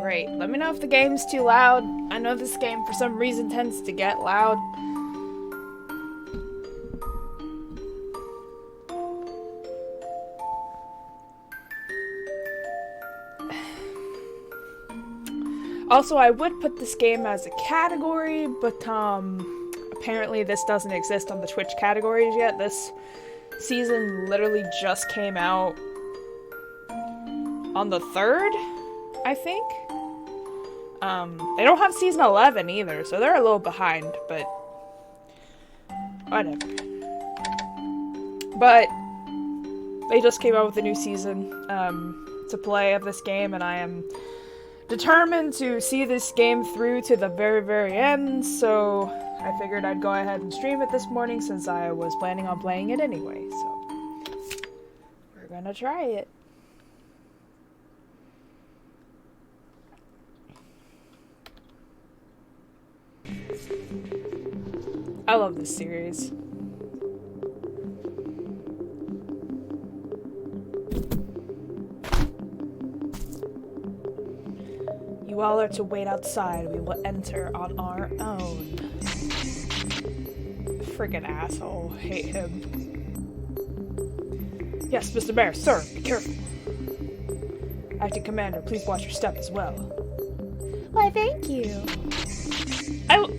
Great. Let me know if the game's too loud. I know this game for some reason tends to get loud. Also, I would put this game as a category, but apparently this doesn't exist on the Twitch categories yet. This season literally just came out on the 3rd, I think. They don't have season 11 either, so they're a little behind, but whatever. But They just came out with a new season to play of this game, and I am determined to see this game through to the very, very end, so I figured I'd go ahead and stream it this morning since I was planning on playing it anyway, so we're gonna try it. I love this series. You all are to wait outside. We will enter on our own. Friggin' asshole. Hate him. Yes, Mr. Mayor, sir, be careful. Acting Commander, please watch your step as well. Why, thank you.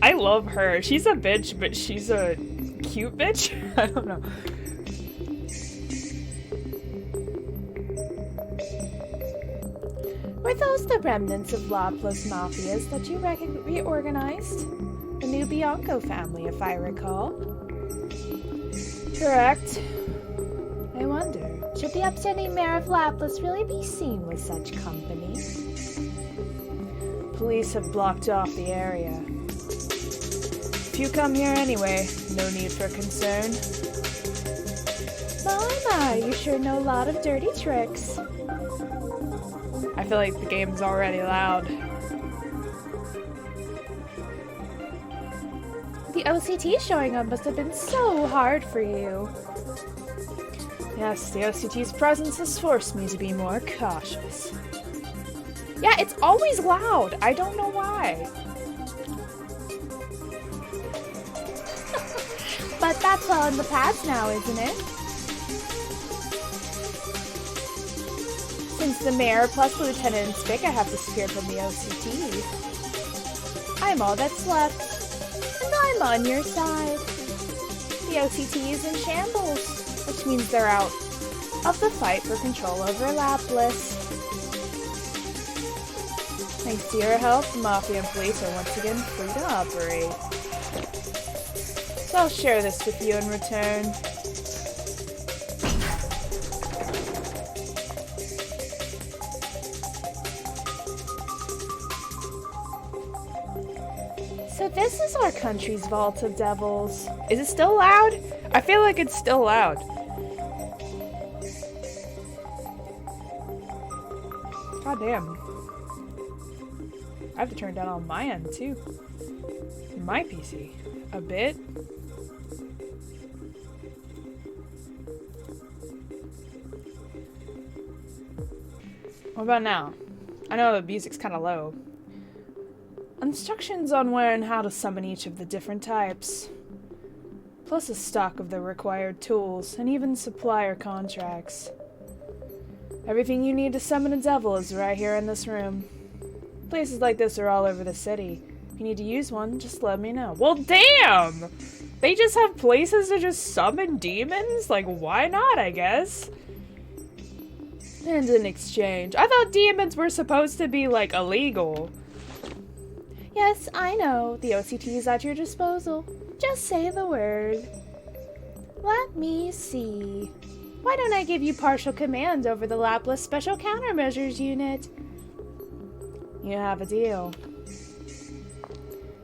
I love her. She's a bitch, but she's a cute bitch? I don't know. Were those the remnants of Laplace mafias that you reorganized? The new Bianco family, if I recall. Correct. I wonder, should the upstanding mayor of Laplace really be seen with such company? Police have blocked off the area. If you come here anyway, no need for concern. My, you sure know a lot of dirty tricks. I feel like the game's already loud. The OCT showing up must have been so hard for you. Yes, the OCT's presence has forced me to be more cautious. Yeah, it's always loud. I don't know why. But that's all in the past now, isn't it? Since the mayor plus Lieutenant and Spica have disappeared from the OCT, I'm all that's left, and I'm on your side. The OCT is in shambles, which means they're out of the fight for control over Laplace. Thanks to your help, the Mafia and police are once again free to operate. So I'll share this with you in return. So this is our country's vault of devils. Is it still loud? I feel like it's still loud. God damn. I have to turn down on my end too. My PC. A bit. What about now? I know the music's kind of low. Instructions on where and how to summon each of the different types. Plus a stock of the required tools, and even supplier contracts. Everything you need to summon a devil is right here in this room. Places like this are all over the city. If you need to use one, just let me know. Well, damn! They just have places to just summon demons? Like, why not, I guess? And in exchange. I thought demons were supposed to be, like, illegal. Yes, I know. The OCT is at your disposal. Just say the word. Let me see. Why don't I give you partial command over the Laplace Special Countermeasures Unit? You have a deal.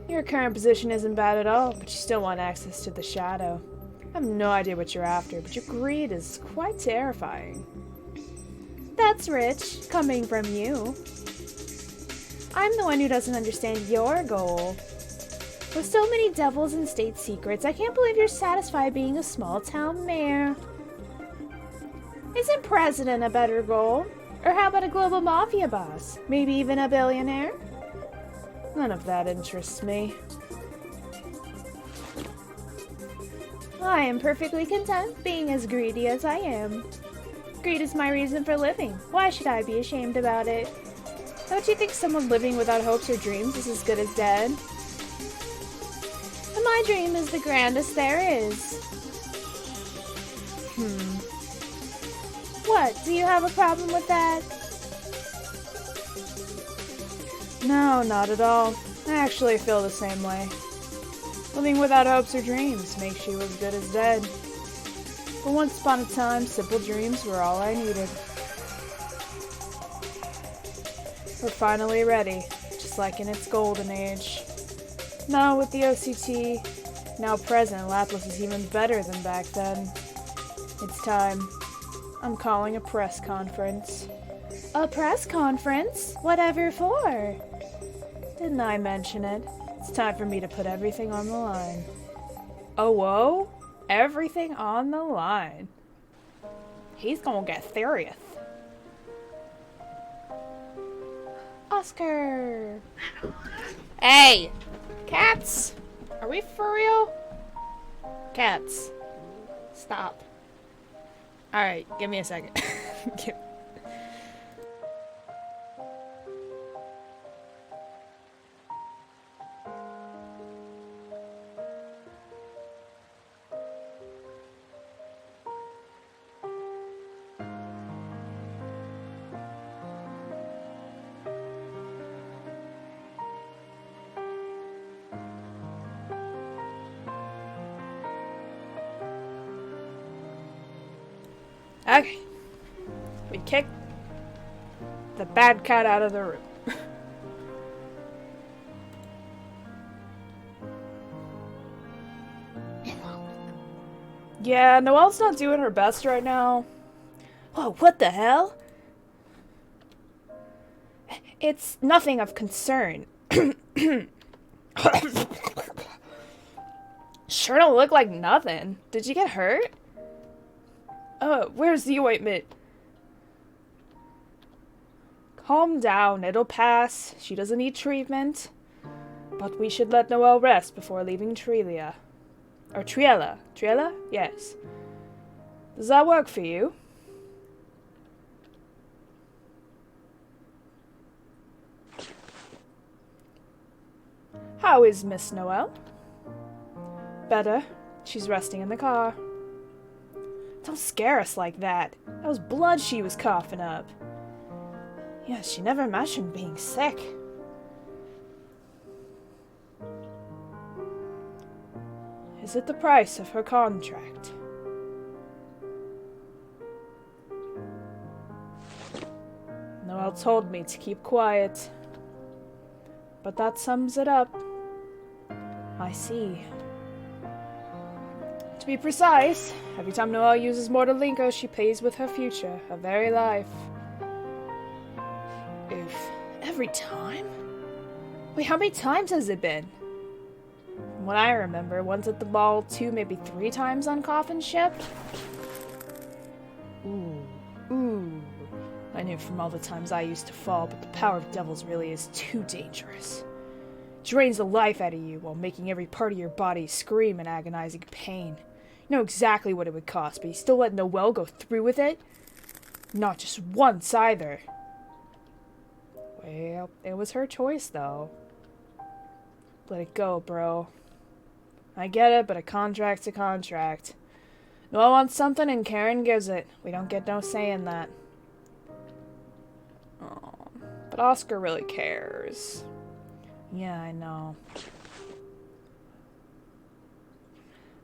Your current position isn't bad at all, but you still want access to the shadow. I have no idea what you're after, but your greed is quite terrifying. That's rich, coming from you. I'm the one who doesn't understand your goal. With so many devils and state secrets, I can't believe you're satisfied being a small-town mayor. Isn't president a better goal? Or how about a global mafia boss? Maybe even a billionaire? None of that interests me. I am perfectly content being as greedy as I am. Greed is my reason for living. Why should I be ashamed about it? Don't you think someone living without hopes or dreams is as good as dead? And my dream is the grandest there is. What, do you have a problem with that? No, not at all. I actually feel the same way. Living without hopes or dreams makes you as good as dead. But once upon a time, simple dreams were all I needed. We're finally ready, just like in its golden age. Now with the OCT, now present, Lapis is even better than back then. It's time. I'm calling a press conference. A press conference? Whatever for? Didn't I mention it? It's time for me to put everything on the line. Oh, whoa? Everything on the line. He's gonna get serious. Oscar! Hey! Cats! Are we for real? Cats. Stop. Alright, give me a second. Okay. We kicked the bad cat out of the room. Yeah, Noelle's not doing her best right now. Whoa, what the hell? It's nothing of concern. Sure don't look like nothing. Did you get hurt? Where's the ointment? Calm down, it'll pass. She doesn't need treatment. But we should let Noel rest before leaving Triella. Or Triella. Triella? Yes. Does that work for you? How is Miss Noel? Better. She's resting in the car. Don't scare us like that. That was blood she was coughing up. Yes, she never mentioned being sick. Is it the price of her contract? Noel told me to keep quiet. But that sums it up. I see. To be precise, every time Noel uses mortal lingo, she pays with her future, her very life. Oof. Every time? Wait, how many times has it been? From what I remember, once at the ball, 2, maybe 3 times on Coffin Ship? Ooh. I knew from all the times I used to fall, but the power of devils really is too dangerous. It drains the life out of you while making every part of your body scream in agonizing pain. You know exactly what it would cost, but you still let Noel go through with it? Not just once, either. Well, it was her choice, though. Let it go, bro. I get it, but a contract's a contract. Noel wants something and Karen gives it. We don't get no say in that. Oh, but Oscar really cares. Yeah, I know.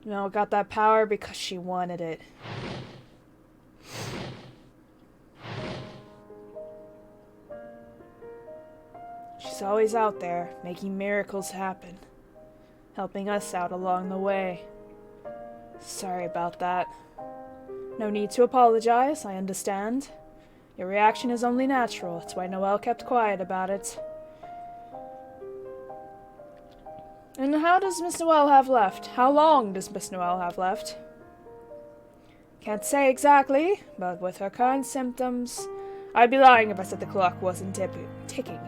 Noel got that power because she wanted it. She's always out there, making miracles happen. Helping us out along the way. Sorry about that. No need to apologize, I understand. Your reaction is only natural, that's why Noel kept quiet about it. And how does Miss Noel have left? How long does Miss Noel have left? Can't say exactly, but with her current symptoms, I'd be lying if I said the clock wasn't ticking.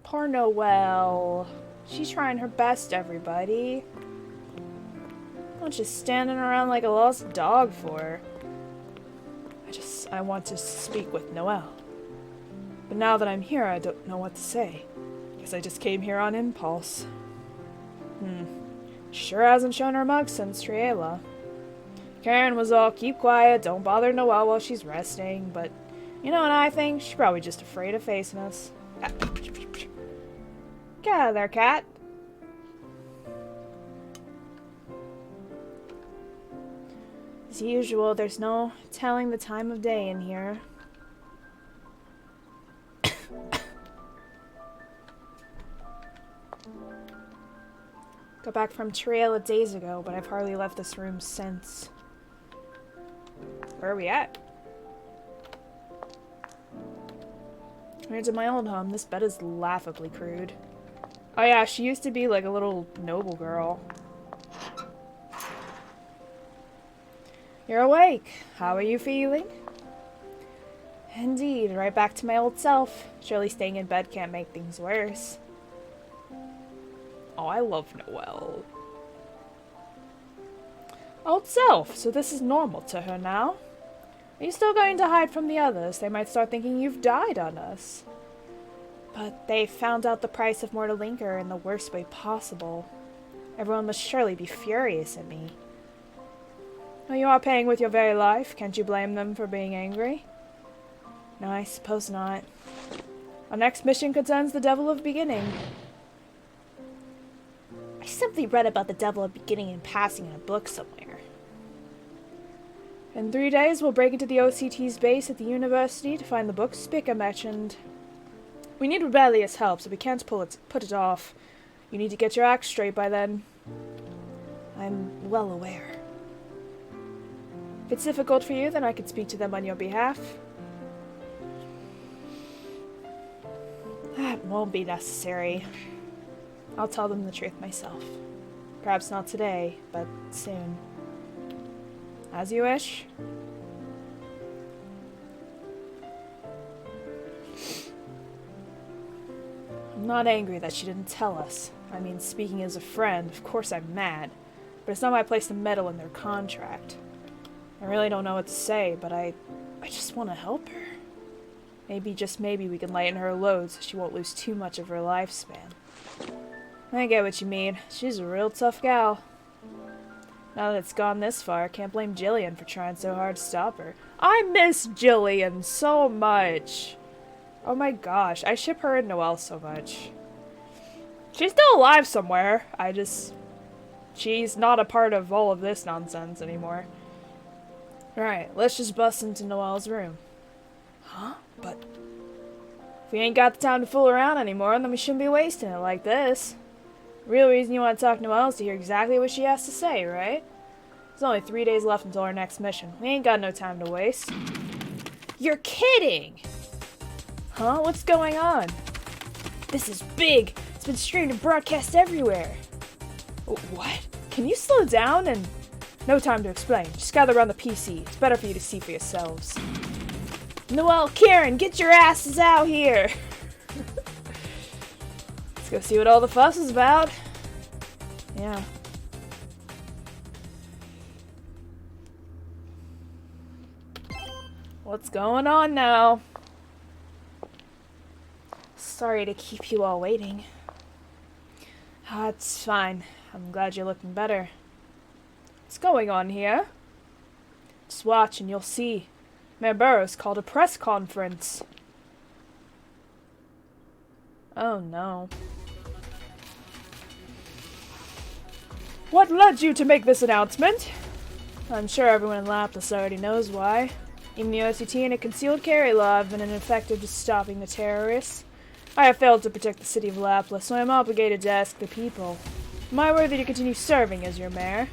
Poor Noel. She's trying her best, everybody. Not just standing around like a lost dog for her. I want to speak with Noel. But now that I'm here, I don't know what to say. Guess I just came here on impulse. Sure hasn't shown her mug since Triella. Karen was all, keep quiet, don't bother Noel while she's resting, but you know what I think? She's probably just afraid of facing us. Get out of there, cat. As usual, there's no telling the time of day in here. Got back from trail days ago, but I've hardly left this room since. Where are we at? Compared to my old home, this bed is laughably crude. Oh yeah, she used to be like a little noble girl. You're awake. How are you feeling? Indeed, right back to my old self. Surely staying in bed can't make things worse. Oh, I love Noel. Old self, so this is normal to her now? Are you still going to hide from the others? They might start thinking you've died on us. But they found out the price of mortal liquor in the worst way possible. Everyone must surely be furious at me. Well, you are paying with your very life. Can't you blame them for being angry? No, I suppose not. Our next mission concerns the Devil of Beginning. I simply read about the Devil of Beginning in passing in a book somewhere. In 3 days, we'll break into the OCT's base at the university to find the book Spica mentioned. We need rebellious help, so we can't put it off. You need to get your act straight by then. I'm well aware. If it's difficult for you, then I could speak to them on your behalf. That won't be necessary. I'll tell them the truth myself. Perhaps not today, but soon. As you wish. I'm not angry that she didn't tell us. I mean, speaking as a friend, of course I'm mad. But it's not my place to meddle in their contract. I really don't know what to say, but I just want to help her. Maybe, just maybe, we can lighten her load so she won't lose too much of her lifespan. I get what you mean. She's a real tough gal. Now that it's gone this far, I can't blame Jillian for trying so hard to stop her. I miss Jillian so much. Oh my gosh, I ship her and Noel so much. She's still alive somewhere. She's not a part of all of this nonsense anymore. Alright, let's just bust into Noel's room. Huh? But if we ain't got the time to fool around anymore, then we shouldn't be wasting it like this. The real reason you want to talk to Noel is to hear exactly what she has to say, right? There's only 3 days left until our next mission. We ain't got no time to waste. You're kidding! Huh? What's going on? This is big! It's been streamed and broadcast everywhere! What? Can you slow down and... No time to explain. Just gather around the PC. It's better for you to see for yourselves. Noel, Karen, get your asses out here! Let's go see what all the fuss is about. Yeah. What's going on now? Sorry to keep you all waiting. It's fine. I'm glad you're looking better. What's going on here? Just watch and you'll see. Mayor Burroughs called a press conference. Oh no. What led you to make this announcement? I'm sure everyone in Lapis already knows why. Even the OCT and a concealed carry law have been ineffective to stopping the terrorists. I have failed to protect the city of Lapis, so I am obligated to ask the people. Am I worthy to continue serving as your mayor?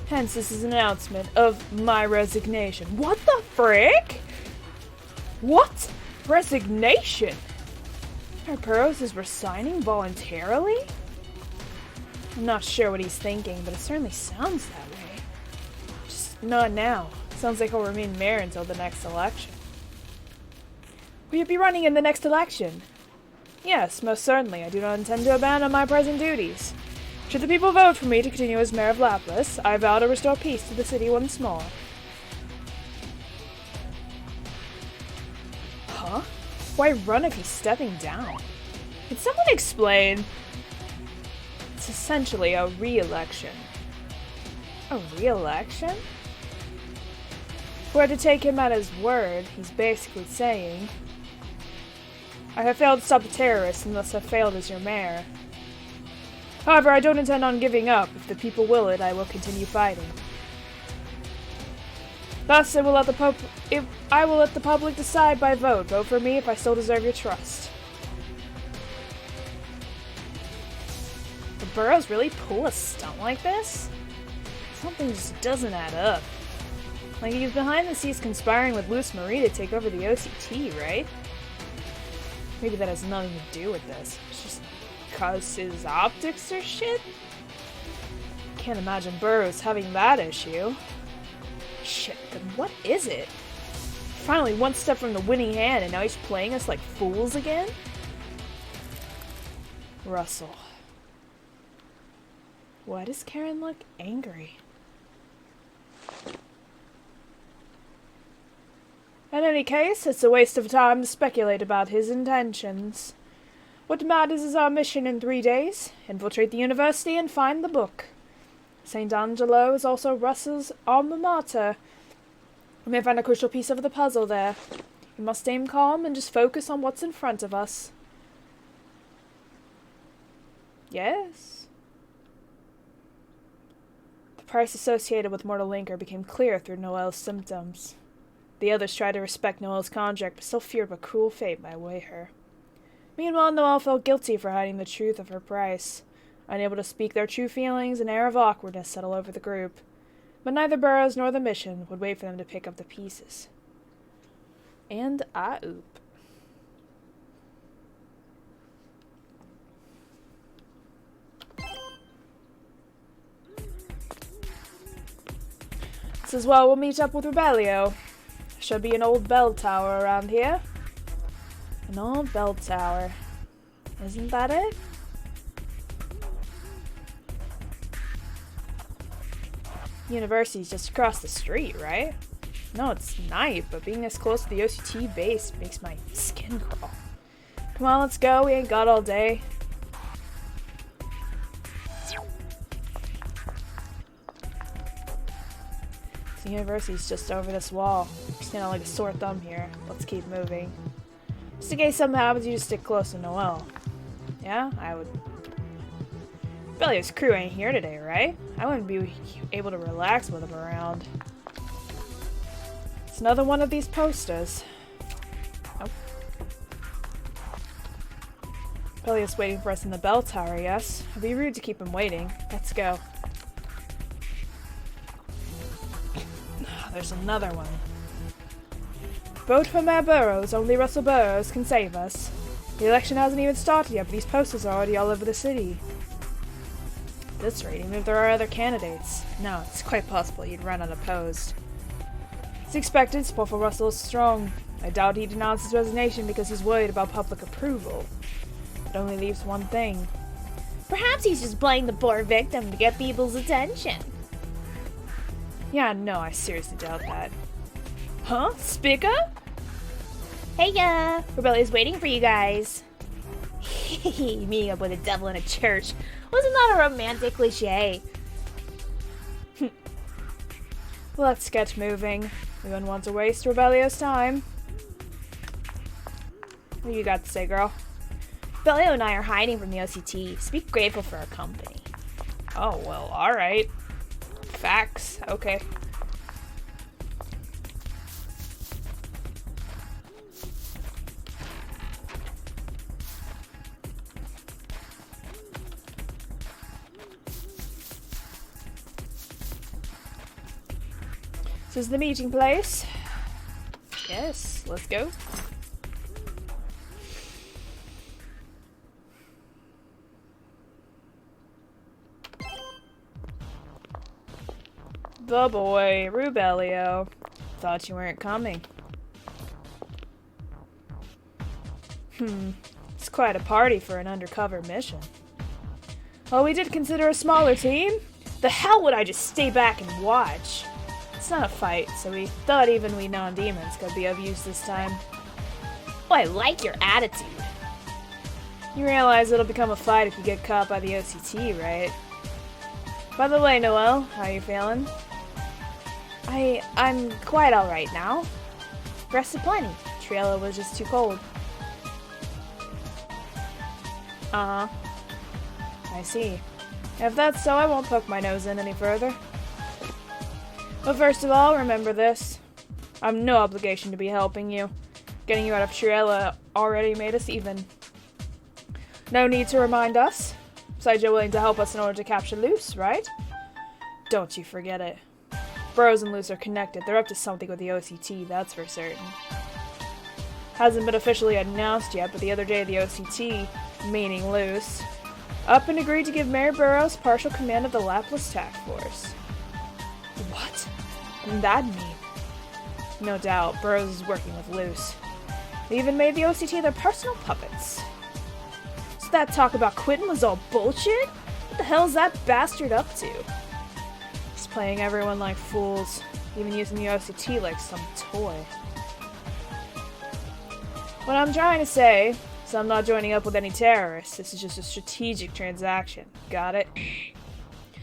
Hence, this is an announcement of my resignation. What the frick? What? Resignation? Mayor Burroughs is resigning voluntarily? I'm not sure what he's thinking, but it certainly sounds that way. Just not now. Sounds like he'll remain mayor until the next election. Will you be running in the next election? Yes, most certainly. I do not intend to abandon my present duties. Should the people vote for me to continue as mayor of Lapis, I vow to restore peace to the city once more. Huh? Why run if he's stepping down? Can someone explain? It's essentially a re-election. A re-election? If we're to take him at his word, he's basically saying, I have failed to stop the terrorists and thus have failed as your mayor. However, I don't intend on giving up. If the people will it, I will continue fighting. Thus, I will let the public decide by vote. Vote for me if I still deserve your trust. The Burrows really pull a stunt like this? Something just doesn't add up. Like he's behind the scenes conspiring with Loose Marie to take over the OCT, right? Maybe that has nothing to do with this. It's just because his optics are shit? Can't imagine Burrows having that issue. Shit, then what is it? Finally one step from the winning hand and now he's playing us like fools again? Russell. Why does Karen look angry? In any case, it's a waste of time to speculate about his intentions. What matters is our mission in 3 days. Infiltrate the university and find the book. St. Angelo is also Russell's alma mater. We may find a crucial piece of the puzzle there. We must aim calm and just focus on what's in front of us. Yes? The price associated with mortal liquor became clear through Noel's symptoms. The others tried to respect Noel's contract, but still feared what cruel fate might await her. Meanwhile, Noel felt guilty for hiding the truth of her price. Unable to speak their true feelings, an air of awkwardness settled over the group. But neither Burrows nor the mission would wait for them to pick up the pieces. And oop. This is where we'll meet up with Rebellio. Should be an old bell tower around here. An old bell tower. Isn't that it? University's just across the street, right? No, it's night, but being this close to the OCT base makes my skin crawl. Come on, let's go. We ain't got all day. The university's just over this wall. Stand out like a sore thumb here. Let's keep moving. Just in case something happens, you just stick close to Noel. Yeah, I would. Bellew's crew ain't here today, right? I wouldn't be able to relax with him around. It's another one of these posters. Nope. Bellew's waiting for us in the bell tower, yes? It'd be rude to keep him waiting. Let's go. There's another one. Vote for Mayor Burrows. Only Russell Burrows can save us. The election hasn't even started yet, but these posters are already all over the city. At this rate, even if there are other candidates. No, it's quite possible he'd run unopposed. As expected, support for Russell is strong. I doubt he'd announce his resignation because he's worried about public approval. It only leaves one thing. Perhaps he's just playing the poor victim to get people's attention. Yeah, no, I seriously doubt that. Huh? Spica? Hey, Rebellio's waiting for you guys. Meeting up with a devil in a church. Wasn't that a romantic cliche? Let's get moving. We don't want to waste Rebellio's time. What you got to say, girl? Belldew and I are hiding from the OCT, so be grateful for our company. Oh, well, alright. Facts. Okay. This is the meeting place. Yes, let's go. The boy, Rebellio. Thought you weren't coming. It's quite a party for an undercover mission. Well, we did consider a smaller team. The hell would I just stay back and watch? It's not a fight, so we thought even we non-demons could be of use this time. Oh, I like your attitude. You realize it'll become a fight if you get caught by the OCT, right? By the way, Noel, how are you feeling? I'm quite alright now. Rested plenty. Triella was just too cold. Uh-huh. I see. If that's so, I won't poke my nose in any further. But first of all, remember this. I have no obligation to be helping you. Getting you out of Triella already made us even. No need to remind us. Besides, you're willing to help us in order to capture Luce, right? Don't you forget it. Burrows and Luce are connected. They're up to something with the OCT, that's for certain. Hasn't been officially announced yet, but the other day the OCT, meaning Luce, up and agreed to give Mayor Burrows partial command of the Laplace Task Force. What? What did that mean? No doubt, Burrows is working with Luce. They even made the OCT their personal puppets. So that talk about quitting was all bullshit? What the hell is that bastard up to? He's playing everyone like fools, even using the OCT like some toy. What I'm trying to say is I'm not joining up with any terrorists. This is just a strategic transaction. Got it?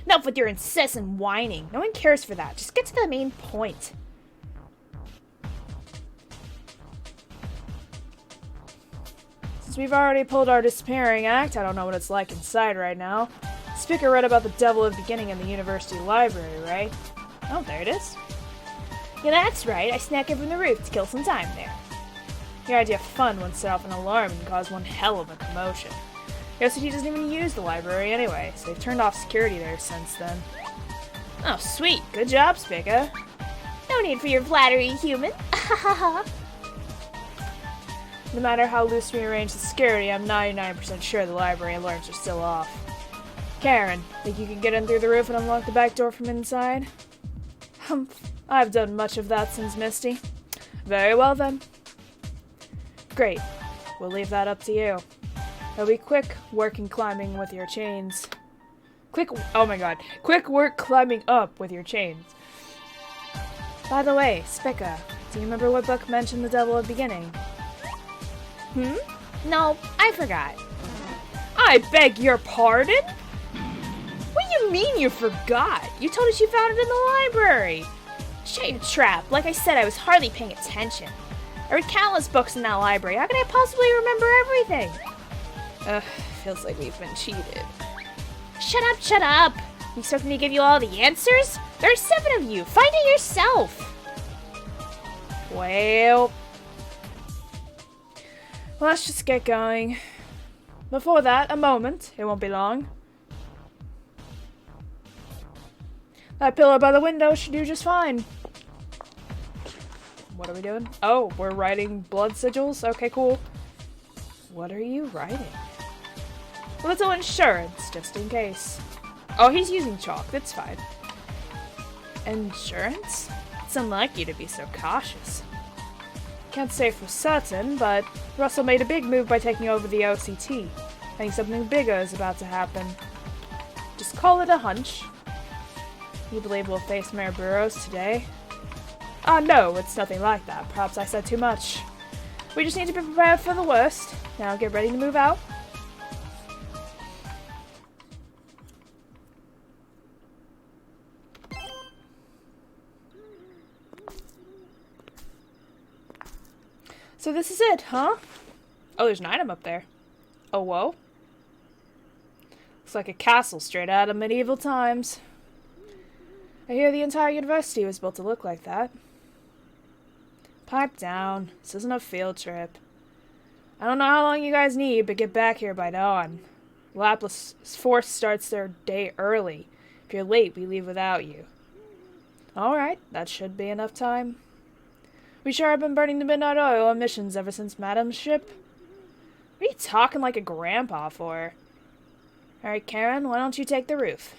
Enough with your incessant whining. No one cares for that. Just get to the main point. Since we've already pulled our disappearing act, I don't know what it's like inside right now. Spicker read about the devil at the beginning in the university library, right? Oh, there it is. Yeah, that's right. I snuck it from the roof to kill some time there. Your idea of fun would set off an alarm and cause one hell of a commotion. The OCT doesn't even use the library anyway, so they've turned off security there since then. Oh, sweet. Good job, Spica. No need for your flattery, human. No matter how loose we arrange the security, I'm 99% sure the library alarms are still off. Karen, think you can get in through the roof and unlock the back door from inside? Humph. I've done much of that since Misty. Very well then. Great. We'll leave that up to you. It'll be quick work in climbing with your chains. Oh my god. Quick work climbing up with your chains. By the way, Spica, do you remember what book mentioned the devil at the beginning? No, I forgot. I beg your pardon? What do you mean you forgot? You told us you found it in the library. Shut your trap. Like I said, I was hardly paying attention. I read countless books in that library. How can I possibly remember everything? Feels like we've been cheated. Shut up! You expect me to give you all the answers? There are 7 of you. Find it yourself. Well, let's just get going. Before that, a moment. It won't be long. That pillow by the window should do just fine. What are we doing? Oh, we're writing blood sigils? Okay, cool. What are you writing? A little insurance, just in case. Oh, he's using chalk. That's fine. Insurance? It's unlike you to be so cautious. Can't say for certain, but Russell made a big move by taking over the OCT. I think something bigger is about to happen. Just call it a hunch. You believe we'll face Mayor Burrows today? No, it's nothing like that. Perhaps I said too much. We just need to be prepared for the worst. Now get ready to move out. So this is it, huh? Oh, there's an item up there. Oh, whoa. Looks like a castle straight out of medieval times. I hear the entire university was built to look like that. Pipe down. This isn't a field trip. I don't know how long you guys need, but get back here by dawn. Laplace Force starts their day early. If you're late, we leave without you. Alright, that should be enough time. We sure have been burning the midnight oil on missions ever since Madame's ship. What are you talking like a grandpa for? Alright, Karen, why don't you take the roof?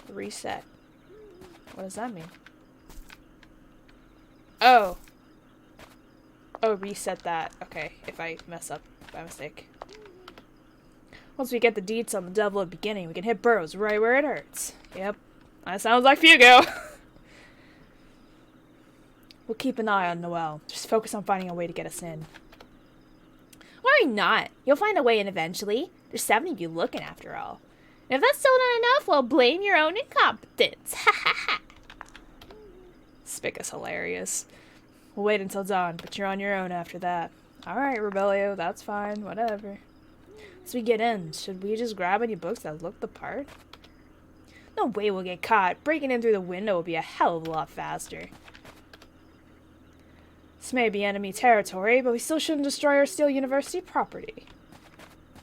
Reset. What does that mean? Oh. Oh, reset that. Okay, if I mess up by mistake. Once we get the deets on the devil at the beginning, we can hit Burrows right where it hurts. Yep. That sounds like Fugo. We'll keep an eye on Noel. Just focus on finding a way to get us in. Why not? You'll find a way in eventually. There's 7 of you looking after all. And if that's still not enough, well, blame your own incompetence. Ha ha ha. Spica's hilarious. We'll wait until dawn, but you're on your own after that. Alright, Rebellio, that's fine, whatever. As we get in, should we just grab any books that look the part? No way we'll get caught. Breaking in through the window will be a hell of a lot faster. This may be enemy territory, but we still shouldn't destroy or steal university property.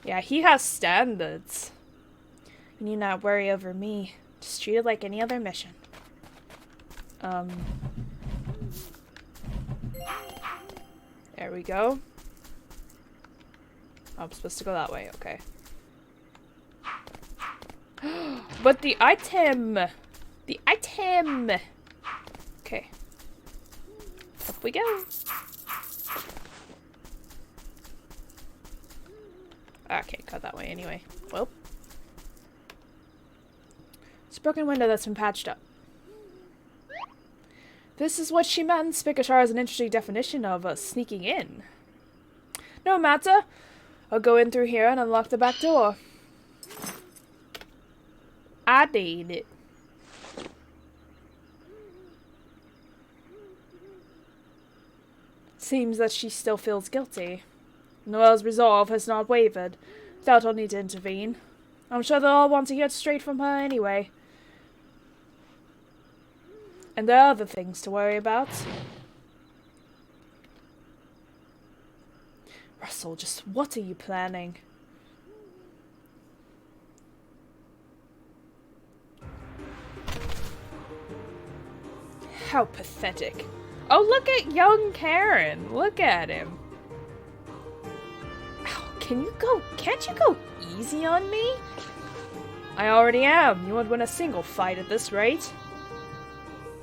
Yeah, he has standards. You need not worry over me. Just treat it like any other mission. There we go. I'm supposed to go that way, okay. But the item! The item! Okay. Up we go. Okay, got that way anyway. Well. It's a broken window that's been patched up. This is what she meant. Spikashar has an interesting definition of sneaking in. No matter. I'll go in through here and unlock the back door. I did it. Seems that she still feels guilty. Noel's resolve has not wavered. Doubt I'll need to intervene. I'm sure they'll all want to hear it straight from her anyway. And there are other things to worry about. Russell, just what are you planning? How pathetic. Oh, look at young Karen. Look at him. Ow, can't you go easy on me? I already am. You won't win a single fight at this rate.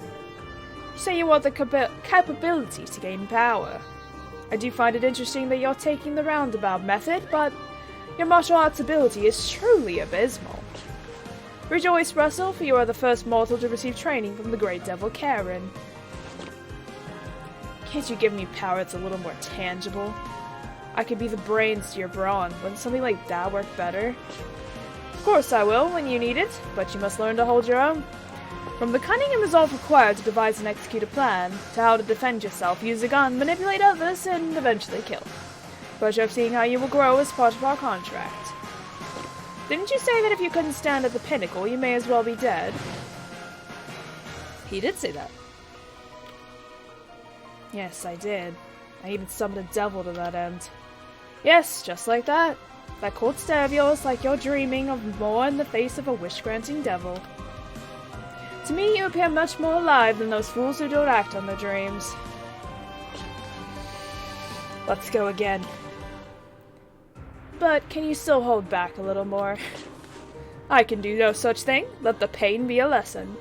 You say you want the capability to gain power. I do find it interesting that you're taking the roundabout method, but your martial arts ability is truly abysmal. Rejoice, Russell, for you are the first mortal to receive training from the great devil Karen. Can't you give me power that's a little more tangible? I could be the brains to your brawn. Wouldn't something like that work better? Of course I will, when you need it, but you must learn to hold your own. From the cunning and resolve required to devise and execute a plan, to how to defend yourself, use a gun, manipulate others, and eventually kill. Pleasure of seeing how you will grow as part of our contract. Didn't you say that if you couldn't stand at the pinnacle, you may as well be dead? He did say that. Yes, I did. I even summoned a devil to that end. Yes, just like that. That cold stare of yours, like you're dreaming of more in the face of a wish-granting devil. To me, you appear much more alive than those fools who don't act on their dreams. Let's go again. But can you still hold back a little more? I can do no such thing. Let the pain be a lesson.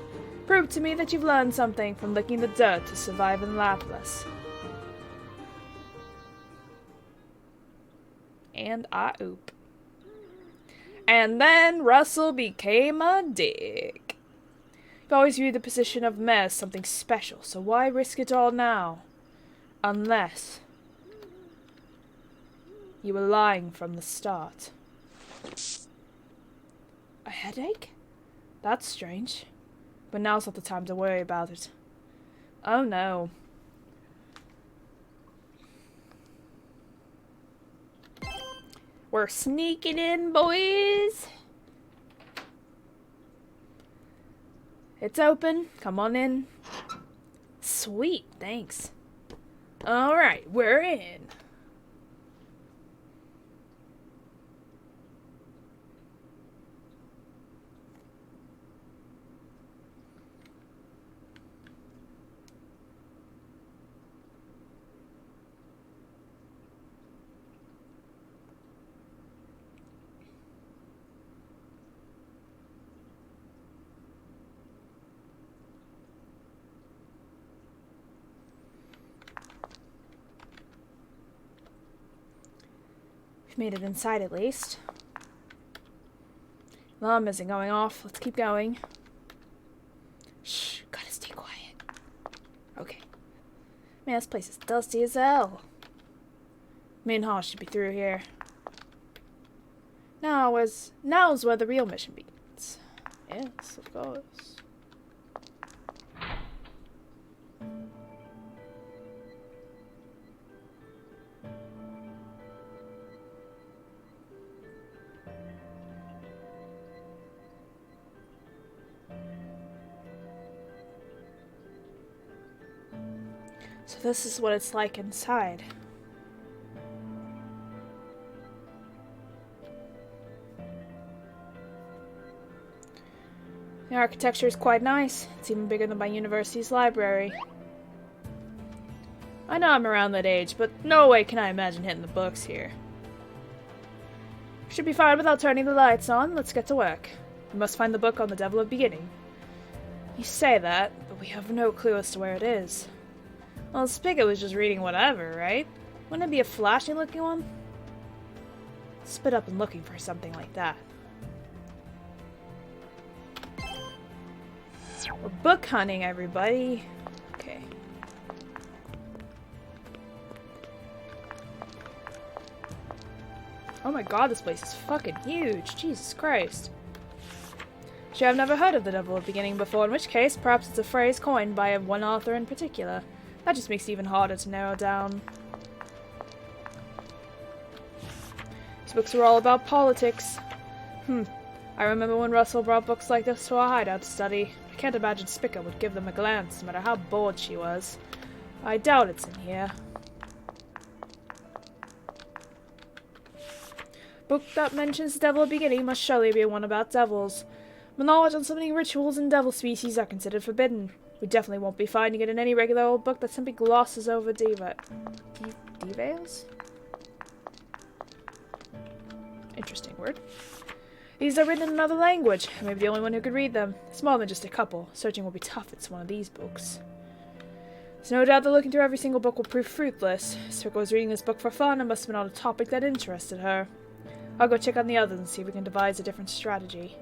Prove to me that you've learned something from licking the dirt to survive in Lapless. And I oop. And then Russell became a dick. You've always viewed the position of mayor as something special, so why risk it all now? Unless you were lying from the start. A headache? That's strange. But now's not the time to worry about it. Oh no. We're sneaking in, boys! It's open. Come on in. Sweet, thanks. Alright, we're in. We've made it inside at least. Alarm isn't going off. Let's keep going. Shh, gotta stay quiet. Okay. Man, this place is dusty as hell. Me and Hall should be through here. Now's where the real mission begins. Yes, of course. So this is what it's like inside. The architecture is quite nice. It's even bigger than my university's library. I know I'm around that age, but no way can I imagine hitting the books here. Should be fine without turning the lights on. Let's get to work. We must find the book on the Devil of Beginning. You say that, but we have no clue as to where it is. Well, Spigot was just reading whatever, right? Wouldn't it be a flashy looking one? Spit up and looking for something like that. We're book hunting, everybody. Okay. Oh my god, this place is fucking huge. Jesus Christ. Sure, I've never heard of the Devil of Beginning before, in which case, perhaps it's a phrase coined by one author in particular. That just makes it even harder to narrow down. These books are all about politics. I remember when Russell brought books like this to our hideout to study. I can't imagine Spica would give them a glance, no matter how bored she was. I doubt it's in here. Book that mentions the Devil of Beginning must surely be one about devils. My knowledge on so many rituals and devil species are considered forbidden. We definitely won't be finding it in any regular old book that simply glosses over devils? Interesting word. These are written in another language. I may be the only one who could read them. It's more than just a couple. Searching will be tough if it's one of these books. There's no doubt that looking through every single book will prove fruitless. Circo was reading this book for fun and must have been on a topic that interested her. I'll go check on the others and see if we can devise a different strategy.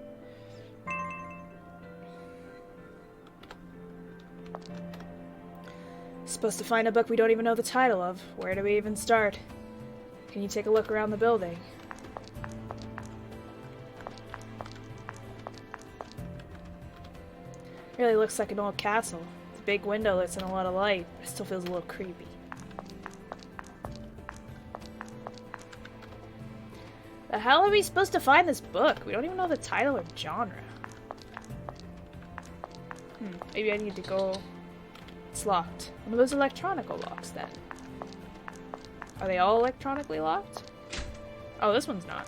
Supposed to find a book we don't even know the title of. Where do we even start? Can you take a look around the building? Really looks like an old castle. The big window lets in a lot of light, but it still feels a little creepy. The hell are we supposed to find this book? We don't even know the title or genre. Maybe I need to go... It's locked. One of those electronical locks, then. Are they all electronically locked? Oh, this one's not.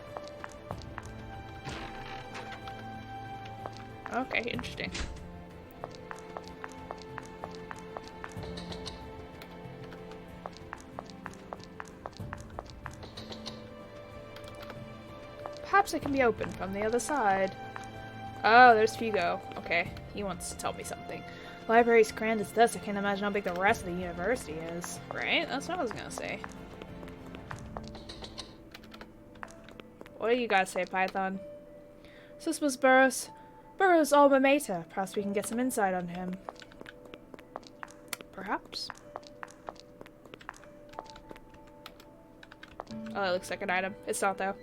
Okay, interesting. Perhaps it can be opened from the other side. Oh, there's Figo. Okay, he wants to tell me something. Library's grand as this, I can't imagine how big the rest of the university is. Right? That's what I was gonna say. What do you guys say, Python? So this was Burroughs' alma mater. Perhaps we can get some insight on him. Perhaps? Oh, it looks like an item. It's not, though.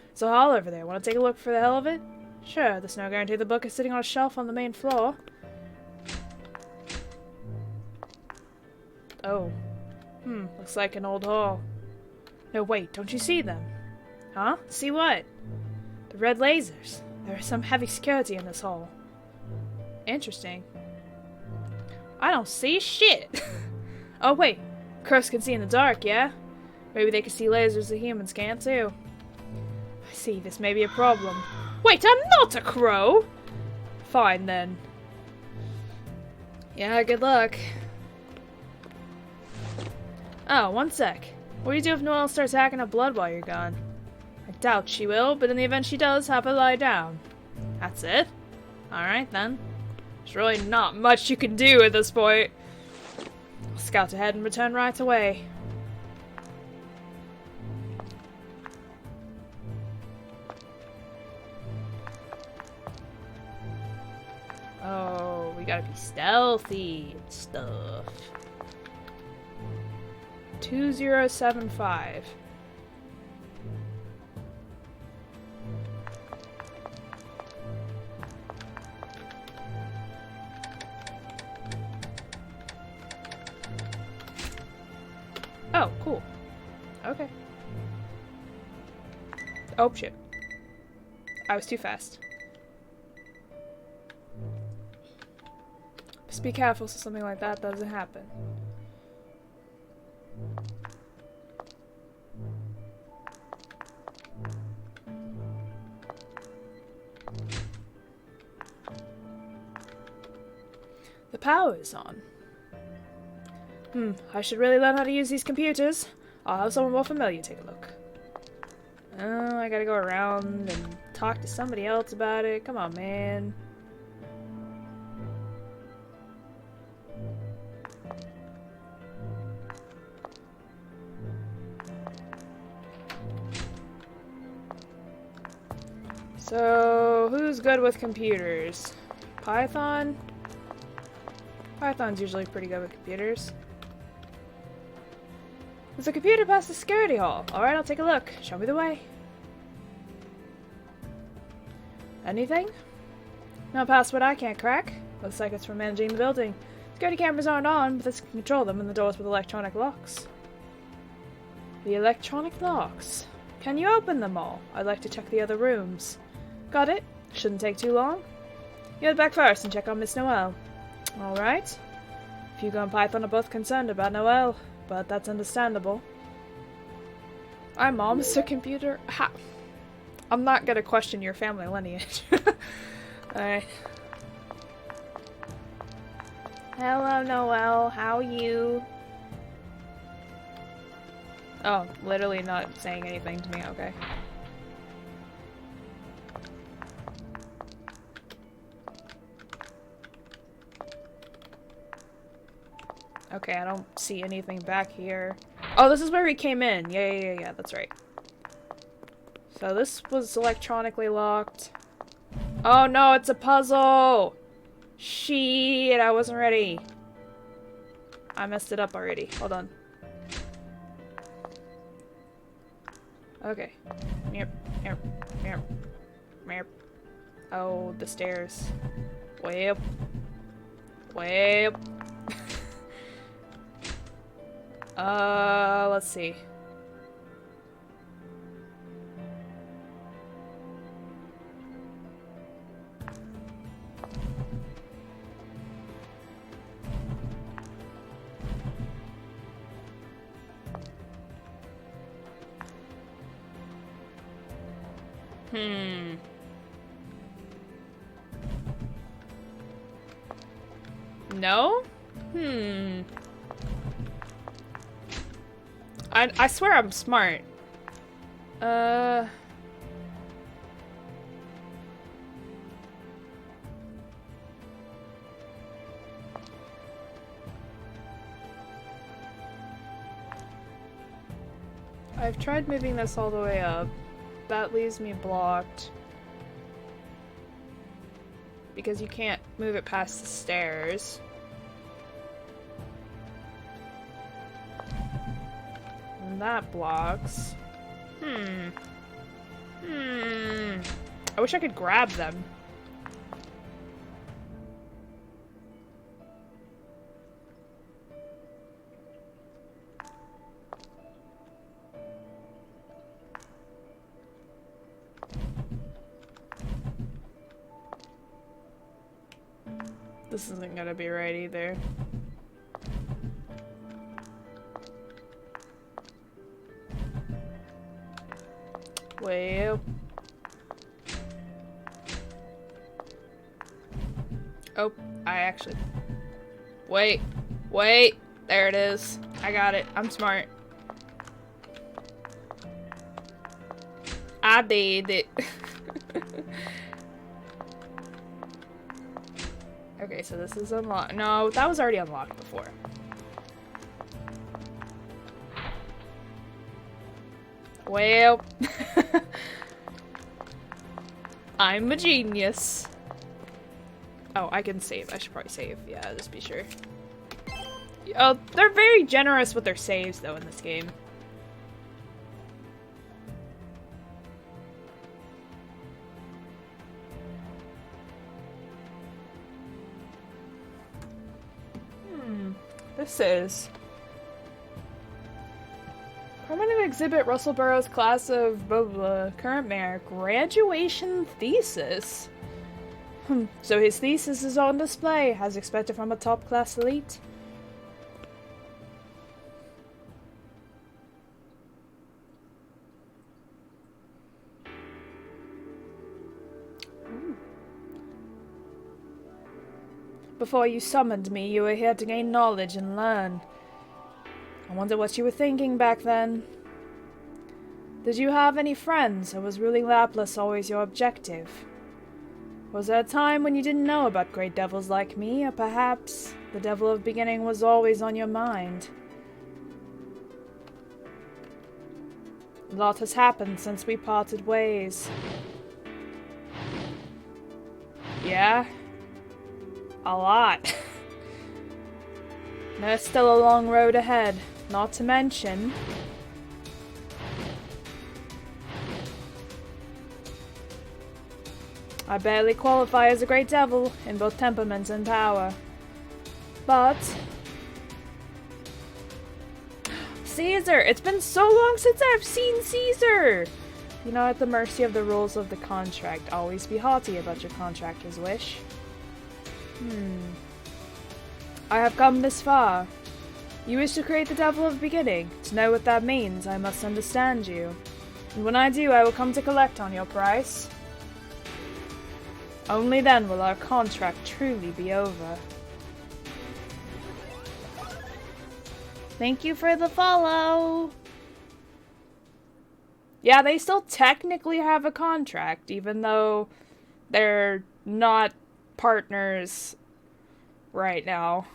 There's a hall over there. Want to take a look for the hell of it? Sure, there's no guarantee the book is sitting on a shelf on the main floor. Oh. Looks like an old hall. No, wait, don't you see them? Huh? See what? The red lasers. There is some heavy security in this hall. Interesting. I don't see shit! Oh, wait. Crows can see in the dark, yeah? Maybe they can see lasers that humans can't, too. I see, this may be a problem. Wait, I'm not a crow! Fine, then. Yeah, good luck. Oh, one sec. What do you do if Noel starts hacking up blood while you're gone? I doubt she will, but in the event she does, have her lie down. That's it? Alright, then. There's really not much you can do at this point. I'll scout ahead and return right away. Oh, we gotta be stealthy and stuff. 2075. Oh, cool. Okay. Oh, shit. I was too fast. Just be careful so something like that doesn't happen. power is on. I should really learn how to use these computers. I'll have someone more familiar take a look. Oh, I gotta go around and talk to somebody else about it. Come on, man. So, who's good with computers? Python? Python's usually pretty good with computers. There's a computer past the security hall. Alright, I'll take a look. Show me the way. Anything? No password I can't crack. Looks like it's for managing the building. Security cameras aren't on, but this can control them and the doors with electronic locks. The electronic locks. Can you open them all? I'd like to check the other rooms. Got it. Shouldn't take too long. You head back first and check on Miss Noel. Alright. Hugo and Python are both concerned about Noel, but that's understandable. Our mom's a computer. Ha! I'm not gonna question your family lineage. Alright. Hello, Noel. How are you? Oh, literally not saying anything to me. Okay. Okay, I don't see anything back here. Oh, this is where we came in. Yeah, that's right. So this was electronically locked. Oh no, it's a puzzle! Shit, I wasn't ready. I messed it up already. Hold on. Okay. Oh, the stairs. Way up. Way up. Let's see. No? I swear I'm smart. I've tried moving this all the way up. That leaves me blocked. Because you can't move it past the stairs. And that blocks. I wish I could grab them. This isn't gonna be right either. Well. Oh, I actually... Wait. There it is. I got it. I'm smart. I did it. Okay, so this is unlocked. No, that was already unlocked before. Well, I'm a genius. Oh, I can save. I should probably save. Yeah, just be sure. Oh, they're very generous with their saves, though, in this game. This is permanent exhibit Russell Burroughs class of blah blah current mayor graduation thesis. So his thesis is on display as expected from a top class elite. Before you summoned me, you were here to gain knowledge and learn. I wonder what you were thinking back then. Did you have any friends, or was ruling Laplas always your objective? Was there a time when you didn't know about great devils like me, or perhaps the devil of beginning was always on your mind? A lot has happened since we parted ways. Yeah? A lot. There's still a long road ahead, not to mention... I barely qualify as a great devil in both temperament and power. But... Caesar! It's been so long since I've seen Caesar! You're not at the mercy of the rules of the contract. Always be haughty about your contractor's wish. I have come this far. You wish to create the devil of beginning. To know what that means, I must understand you. And when I do, I will come to collect on your price. Only then will our contract truly be over. Thank you for the follow! Yeah, they still technically have a contract, even though they're not partners right now.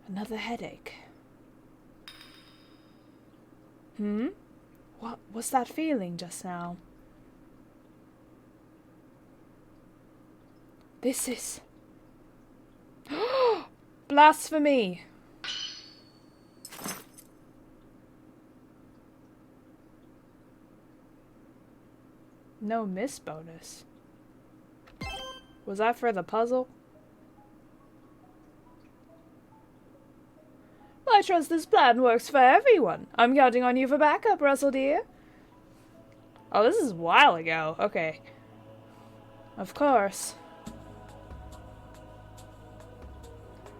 Another headache. What was that feeling just now? This is... Blasphemy! No miss bonus. Was that for the puzzle? I trust this plan works for everyone. I'm counting on you for backup, Russell dear. Oh, this is a while ago. Okay. Of course.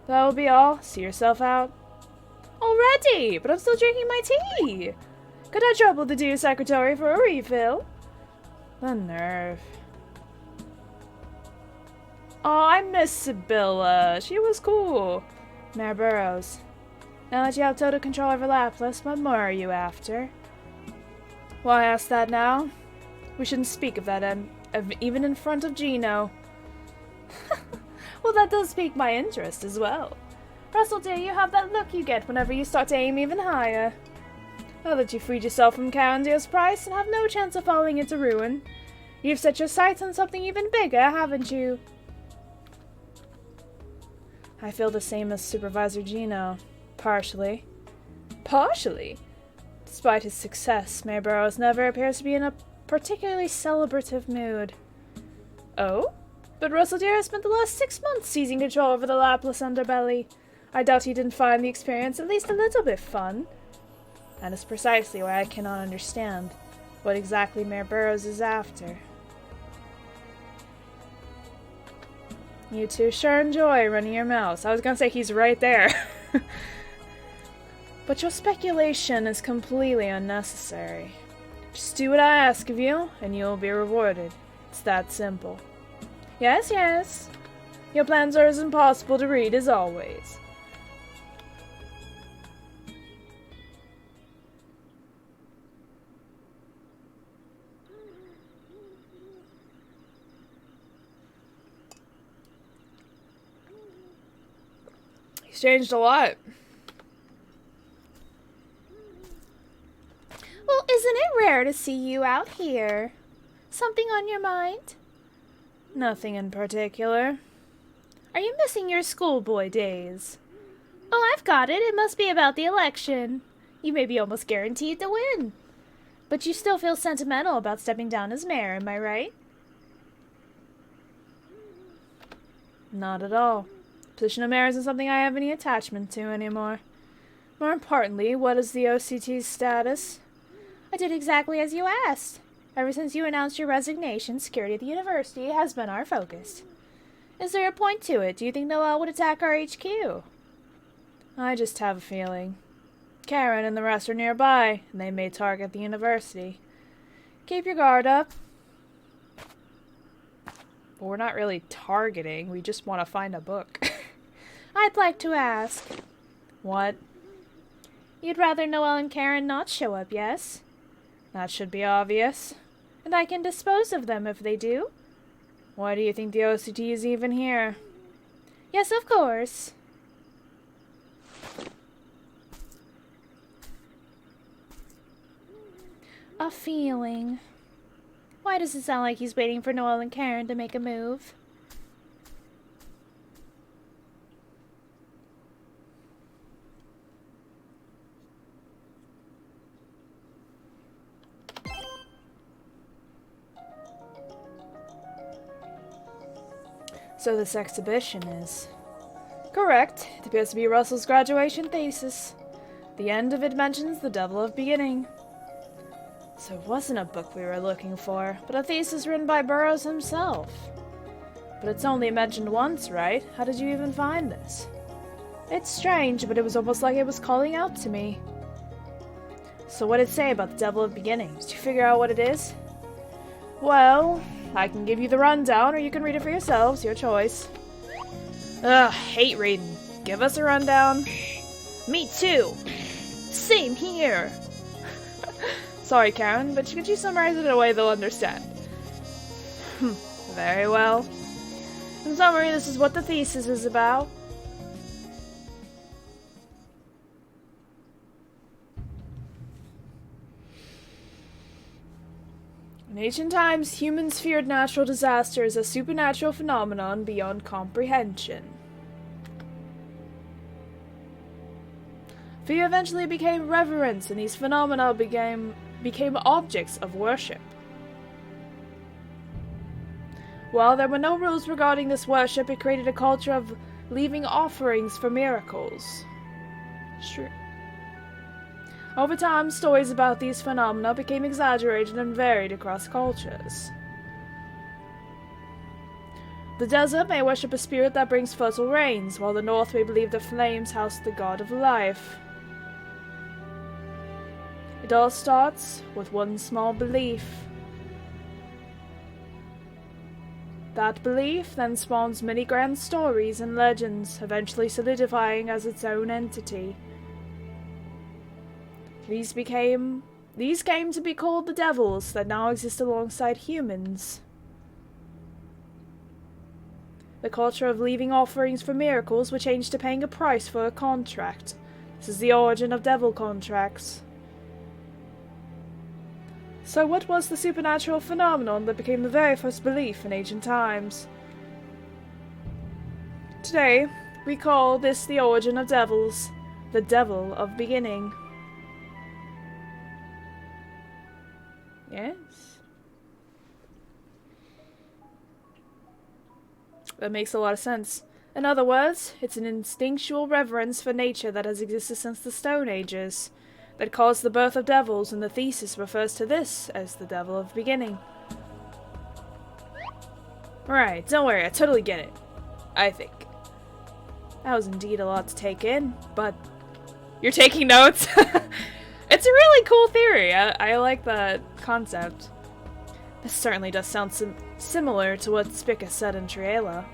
That'll be all. See yourself out. Already! But I'm still drinking my tea! Could I trouble the dear secretary for a refill? The nerve. Oh, I miss Sibylla. She was cool. Mayor Burrows. Now that you have total control over Laplas, what more are you after? Why ask that now? We shouldn't speak of that even in front of Gino. Well, that does pique my interest as well. Russell dear, you have that look you get whenever you start to aim even higher. Now that you've freed yourself from Carandia's price and have no chance of falling into ruin, you've set your sights on something even bigger, haven't you? I feel the same as Supervisor Gino. Partially. Partially? Despite his success, Mayor Burrows never appears to be in a particularly celebrative mood. Oh? But Russell dear has spent the last 6 months seizing control over the Laplas underbelly. I doubt he didn't find the experience at least a little bit fun. That is precisely why I cannot understand what exactly Mayor Burrows is after. You two sure enjoy running your mouths. I was gonna say he's right there. But your speculation is completely unnecessary. Just do what I ask of you, and you will be rewarded. It's that simple. Yes, yes. Your plans are as impossible to read as always. He's changed a lot. Well, isn't it rare to see you out here? Something on your mind? Nothing in particular. Are you missing your schoolboy days? Oh, I've got it. It must be about the election. You may be almost guaranteed to win. But you still feel sentimental about stepping down as mayor, am I right? Not at all. The position of mayor isn't something I have any attachment to anymore. More importantly, what is the OCT's status? I did exactly as you asked. Ever since you announced your resignation, security at the university has been our focus. Is there a point to it? Do you think Noel would attack our HQ? I just have a feeling. Karen and the rest are nearby, and they may target the university. Keep your guard up. But we're not really targeting, we just want to find a book. I'd like to ask. What? You'd rather Noel and Karen not show up, yes? That should be obvious. And I can dispose of them if they do? Why do you think the OCT is even here? Yes, of course. A feeling. Why does it sound like he's waiting for Noel and Karen to make a move? So this exhibition is... Correct. It appears to be Russell's graduation thesis. The end of it mentions the Devil of Beginning. So it wasn't a book we were looking for, but a thesis written by Burroughs himself. But it's only mentioned once, right? How did you even find this? It's strange, but it was almost like it was calling out to me. So what did it say about the Devil of Beginning? Did you figure out what it is? Well, I can give you the rundown, or you can read it for yourselves, your choice. Ugh, hate reading. Give us a rundown. Me too. Same here. Sorry, Karen, but could you summarize it in a way they'll understand? Very well. In summary, this is what the thesis is about. In ancient times, humans feared natural disasters as supernatural phenomenon beyond comprehension. Fear eventually became reverence, and these phenomena became objects of worship. While there were no rules regarding this worship, it created a culture of leaving offerings for miracles. Sure. Over time, stories about these phenomena became exaggerated and varied across cultures. The desert may worship a spirit that brings fertile rains, while the north may believe the flames house the god of life. It all starts with one small belief. That belief then spawns many grand stories and legends, eventually solidifying as its own entity. These came to be called the devils that now exist alongside humans. The culture of leaving offerings for miracles were changed to paying a price for a contract. This is the origin of devil contracts. So what was the supernatural phenomenon that became the very first belief in ancient times? Today, we call this the origin of devils, the devil of beginning. Yes? That makes a lot of sense. In other words, it's an instinctual reverence for nature that has existed since the Stone Ages, that caused the birth of devils, and the thesis refers to this as the devil of beginning. Right, don't worry, I totally get it. I think. That was indeed a lot to take in, but... You're taking notes? It's a really cool theory. I like that concept. This certainly does sound similar to what Spica said in Triela.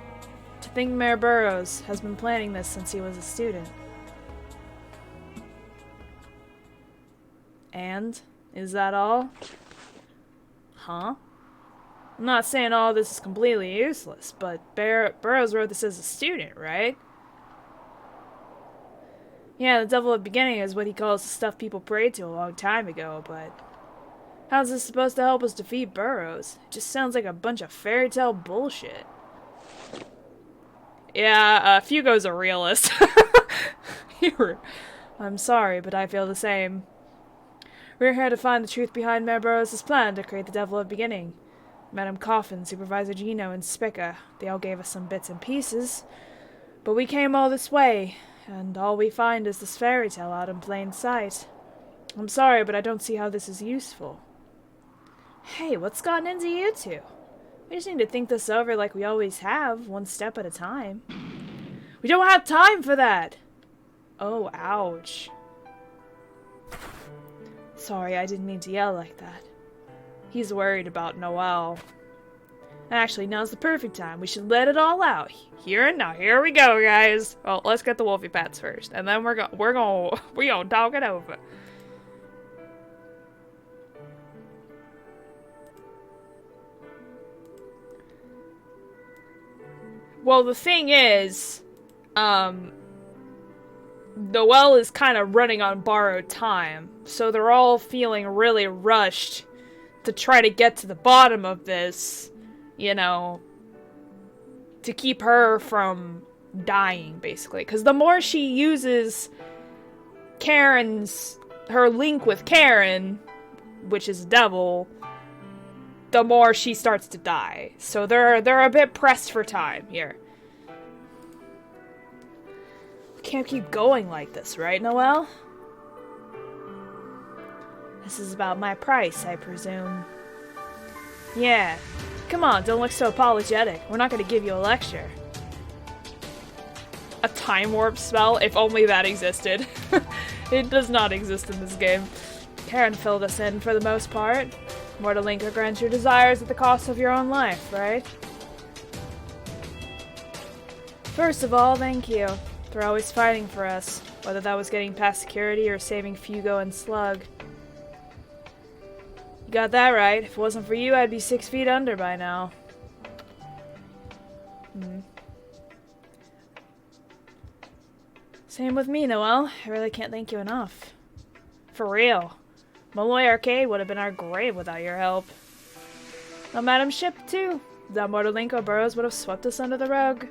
To think Mayor Burroughs has been planning this since he was a student. And? Is that all? Huh? I'm not saying all this is completely useless, but Burroughs wrote this as a student, right? Yeah, the devil of beginning is what he calls the stuff people prayed to a long time ago, but... how's this supposed to help us defeat Burroughs? It just sounds like a bunch of fairy tale bullshit. Yeah, Fugo's a realist. I'm sorry, but I feel the same. We're here to find the truth behind Mayor Burroughs' plan to create the Devil of Beginning. Madam Coffin, Supervisor Gino, and Spica, they all gave us some bits and pieces. But we came all this way, and all we find is this fairy tale out in plain sight. I'm sorry, but I don't see how this is useful. Hey, what's gotten into you two? We just need to think this over like we always have, one step at a time. We don't have time for that! Oh, ouch. Sorry, I didn't mean to yell like that. He's worried about Noel. Actually, now's the perfect time. We should let it all out. Here and now. Here we go, guys. Well, let's get the Wolfie Pats first, and then we're gonna talk it over. Well, the thing is, Noel is kind of running on borrowed time, so they're all feeling really rushed to try to get to the bottom of this, you know, to keep her from dying, basically. Because the more she uses her link with Karen, which is devil, the more she starts to die. So they're a bit pressed for time here. We can't keep going like this, right, Noel? This is about my price, I presume. Yeah. Come on, don't look so apologetic. We're not going to give you a lecture. A time warp spell? If only that existed. It does not exist in this game. Karen filled us in for the most part. More to link or grant your desires at the cost of your own life, right? First of all, thank you for always fighting for us, whether that was getting past security or saving Fugo and Slug. You got that right. If it wasn't for you, I'd be 6 feet under by now. Same with me, Noel. I really can't thank you enough. For real. Moai Arcade would have been our grave without your help. No Madam Ship, too. That Mortalinko Burrows would have swept us under the rug.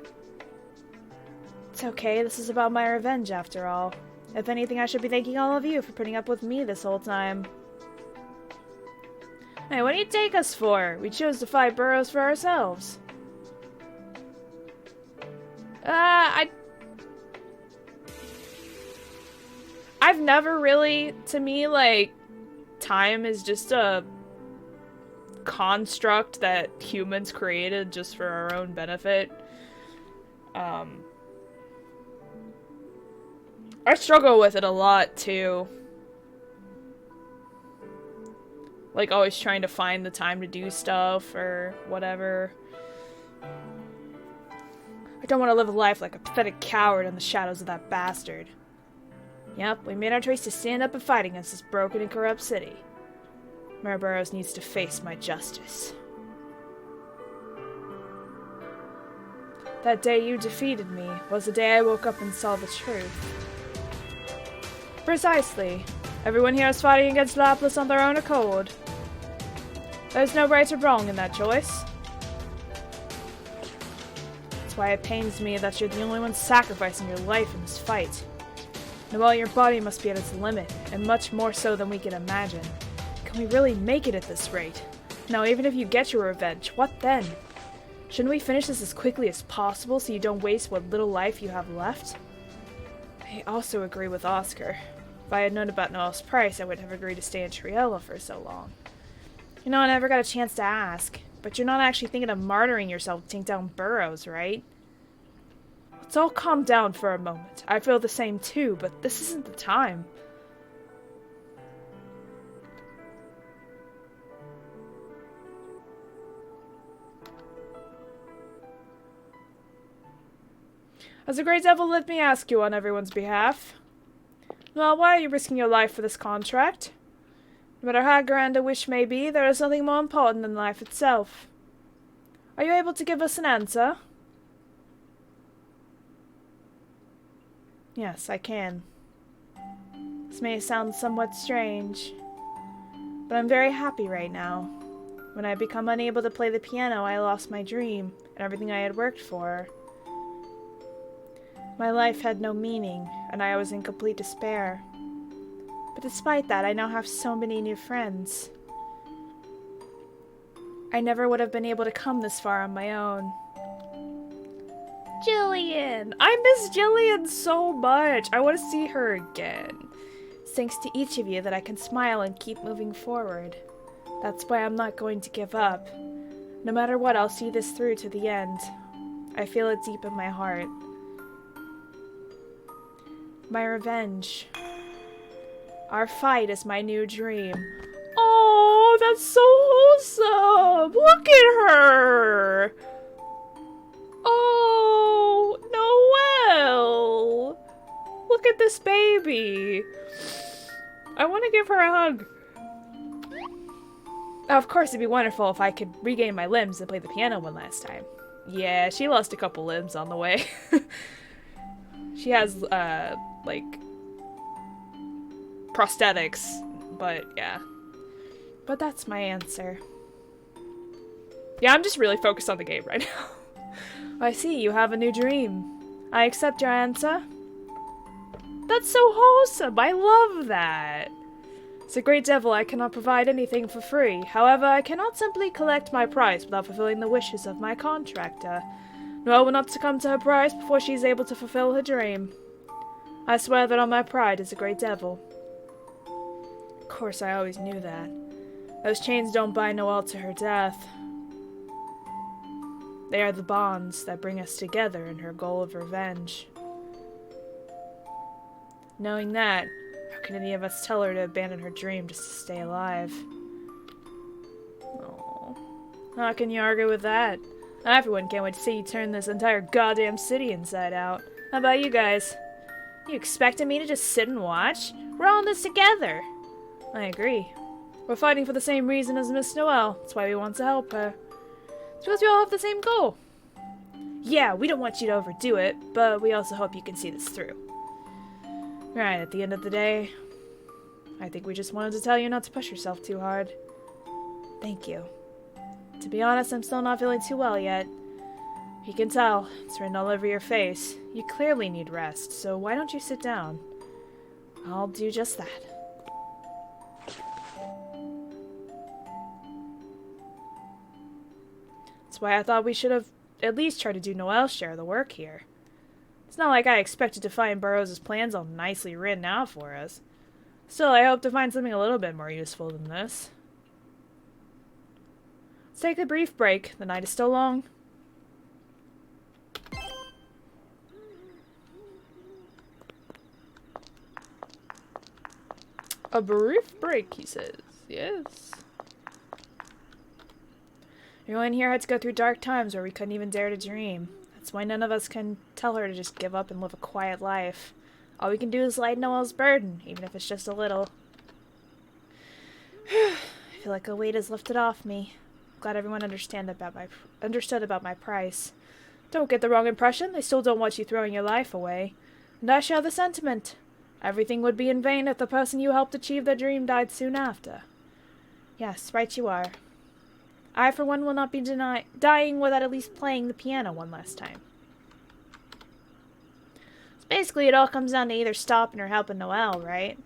It's okay, this is about my revenge after all. If anything, I should be thanking all of you for putting up with me this whole time. Hey, what do you take us for? We chose to fight Burrows for ourselves. I've never really, to me, like, time is just a construct that humans created just for our own benefit. I struggle with it a lot, too. Like, always trying to find the time to do stuff, or whatever. I don't want to live a life like a pathetic coward in the shadows of that bastard. Yep, we made our choice to stand up and fight against this broken and corrupt city. Mayor Burrows needs to face my justice. That day you defeated me was the day I woke up and saw the truth. Precisely. Everyone here is fighting against Lapis on their own accord. There's no right or wrong in that choice. That's why it pains me that you're the only one sacrificing your life in this fight. Noel, your body must be at its limit, and much more so than we can imagine. Can we really make it at this rate? Now, even if you get your revenge, what then? Shouldn't we finish this as quickly as possible so you don't waste what little life you have left? I also agree with Oscar. If I had known about Noel's price, I would have agreed to stay in Triella for so long. You know, I never got a chance to ask, but you're not actually thinking of martyring yourself to take down Burrows, right? Let's all calm down for a moment. I feel the same too, but this isn't the time. As a great devil, let me ask you on everyone's behalf. Well, why are you risking your life for this contract? No matter how grand a wish may be, there is nothing more important than life itself. Are you able to give us an answer? Yes, I can. This may sound somewhat strange, but I'm very happy right now. When I become unable to play the piano, I lost my dream and everything I had worked for. My life had no meaning, and I was in complete despair. But despite that, I now have so many new friends. I never would have been able to come this far on my own. Jillian! I miss Jillian so much! I want to see her again. It's thanks to each of you that I can smile and keep moving forward. That's why I'm not going to give up. No matter what, I'll see this through to the end. I feel it deep in my heart. My revenge. Our fight is my new dream. Oh, Oh, that's so wholesome! Look at her! Oh, Noel! Look at this baby! I want to give her a hug. Of course, it'd be wonderful if I could regain my limbs and play the piano one last time. Yeah, she lost a couple limbs on the way. She has, like, prosthetics, but yeah. But that's my answer. Yeah, I'm just really focused on the game right now. I see, you have a new dream. I accept your answer. That's so wholesome, I love that. As a great devil, I cannot provide anything for free. However, I cannot simply collect my price without fulfilling the wishes of my contractor. Noel will not succumb to her price before she is able to fulfill her dream. I swear that on my pride as a great devil. Of course, I always knew that. Those chains don't bind Noel to her death. They are the bonds that bring us together in her goal of revenge. Knowing that, how can any of us tell her to abandon her dream just to stay alive? Oh, how can you argue with that? Everyone can't wait to see you turn this entire goddamn city inside out. How about you guys? You expecting me to just sit and watch? We're all in this together. I agree. We're fighting for the same reason as Miss Noel. That's why we want to help her. It's because we all have the same goal. Yeah, we don't want you to overdo it, but we also hope you can see this through. Right, at the end of the day, I think we just wanted to tell you not to push yourself too hard. Thank you. To be honest, I'm still not feeling too well yet. You can tell. It's written all over your face. You clearly need rest, so why don't you sit down? I'll do just that. That's why I thought we should have at least tried to do Noel's share of the work here. It's not like I expected to find Burroughs' plans all nicely written out for us. Still, I hope to find something a little bit more useful than this. Let's take a brief break. The night is still long. A brief break, he says. Yes. Everyone here had to go through dark times where we couldn't even dare to dream. That's why none of us can tell her to just give up and live a quiet life. All we can do is lighten Noel's burden, even if it's just a little. I feel like a weight is lifted off me. Glad everyone understood about my price. Don't get the wrong impression. They still don't want you throwing your life away. And I share the sentiment. Everything would be in vain if the person you helped achieve their dream died soon after. Yes, right you are. I, for one, will not be dying without at least playing the piano one last time. So basically, it all comes down to either stopping or helping Noel, right?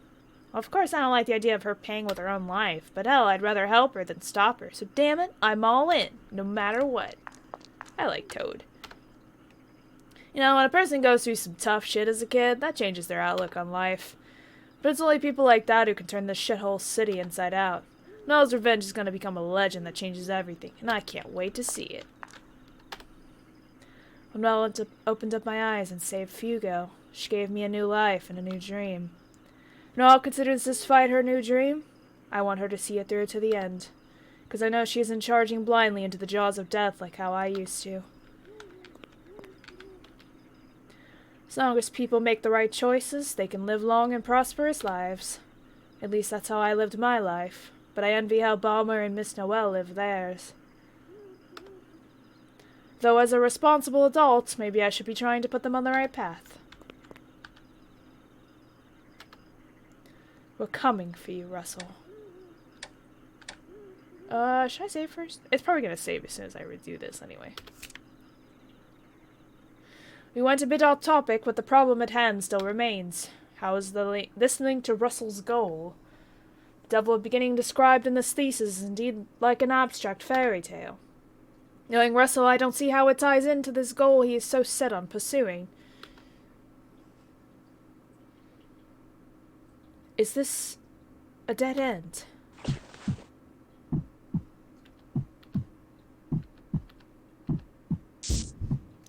Well, of course, I don't like the idea of her paying with her own life, but hell, I'd rather help her than stop her, so damn it, I'm all in, no matter what. I like Toad. You know, when a person goes through some tough shit as a kid, that changes their outlook on life. But it's only people like that who can turn this shithole city inside out. Noel's revenge is going to become a legend that changes everything, and I can't wait to see it. When Noel opened up my eyes and saved Fugo, she gave me a new life and a new dream. Noel considers this fight her new dream. I want her to see it through to the end, because I know she isn't charging blindly into the jaws of death like how I used to. As long as people make the right choices, they can live long and prosperous lives. At least that's how I lived my life. But I envy how Balmer and Miss Noel live theirs. Though as a responsible adult, maybe I should be trying to put them on the right path. We're coming for you, Russell. Should I save first? It's probably gonna save as soon as I redo this anyway. We went a bit off topic, but the problem at hand still remains. How is this linked to Russell's goal? The devil beginning described in this thesis is indeed like an abstract fairy tale. Knowing Russell, I don't see how it ties into this goal he is so set on pursuing. Is this a dead end?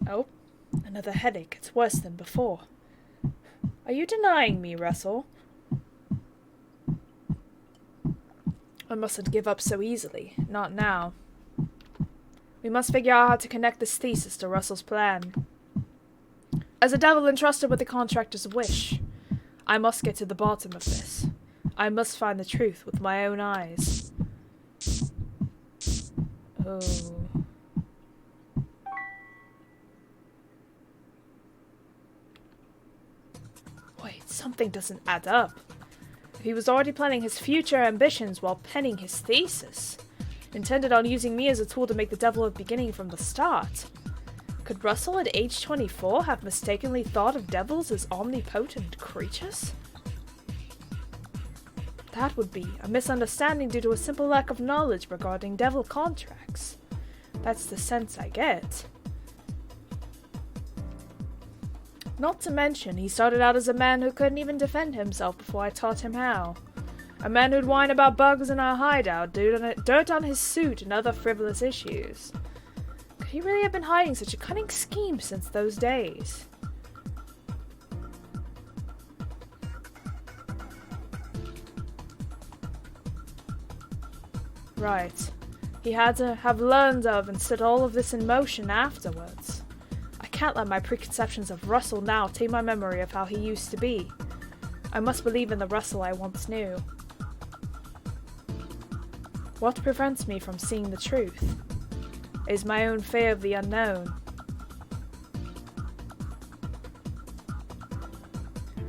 Oh, another headache. It's worse than before. Are you denying me, Russell? I mustn't give up so easily. Not now. We must figure out how to connect this thesis to Russell's plan. As a devil entrusted with the contractor's wish, I must get to the bottom of this. I must find the truth with my own eyes. Oh. Wait, something doesn't add up. If he was already planning his future ambitions while penning his thesis, intended on using me as a tool to make the devil a beginning from the start, could Russell at age 24 have mistakenly thought of devils as omnipotent creatures? That would be a misunderstanding due to a simple lack of knowledge regarding devil contracts. That's the sense I get. Not to mention, he started out as a man who couldn't even defend himself before I taught him how. A man who'd whine about bugs in our hideout, dirt on his suit, and other frivolous issues. Could he really have been hiding such a cunning scheme since those days? Right. He had to have learned of and set all of this in motion afterwards. I can't let my preconceptions of Russell now taint my memory of how he used to be. I must believe in the Russell I once knew. What prevents me from seeing the truth is my own fear of the unknown.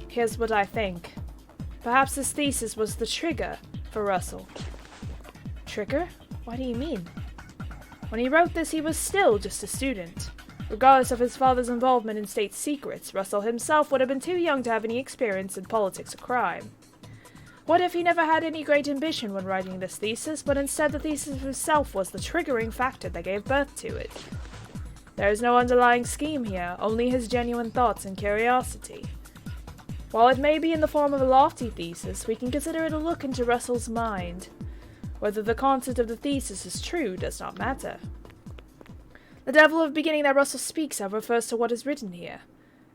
Here's what I think. Perhaps this thesis was the trigger for Russell. Trigger? What do you mean? When he wrote this, he was still just a student. Regardless of his father's involvement in state secrets, Russell himself would have been too young to have any experience in politics or crime. What if he never had any great ambition when writing this thesis, but instead the thesis itself was the triggering factor that gave birth to it? There is no underlying scheme here, only his genuine thoughts and curiosity. While it may be in the form of a lofty thesis, we can consider it a look into Russell's mind. Whether the content of the thesis is true does not matter. The devil of beginning that Russell speaks of refers to what is written here.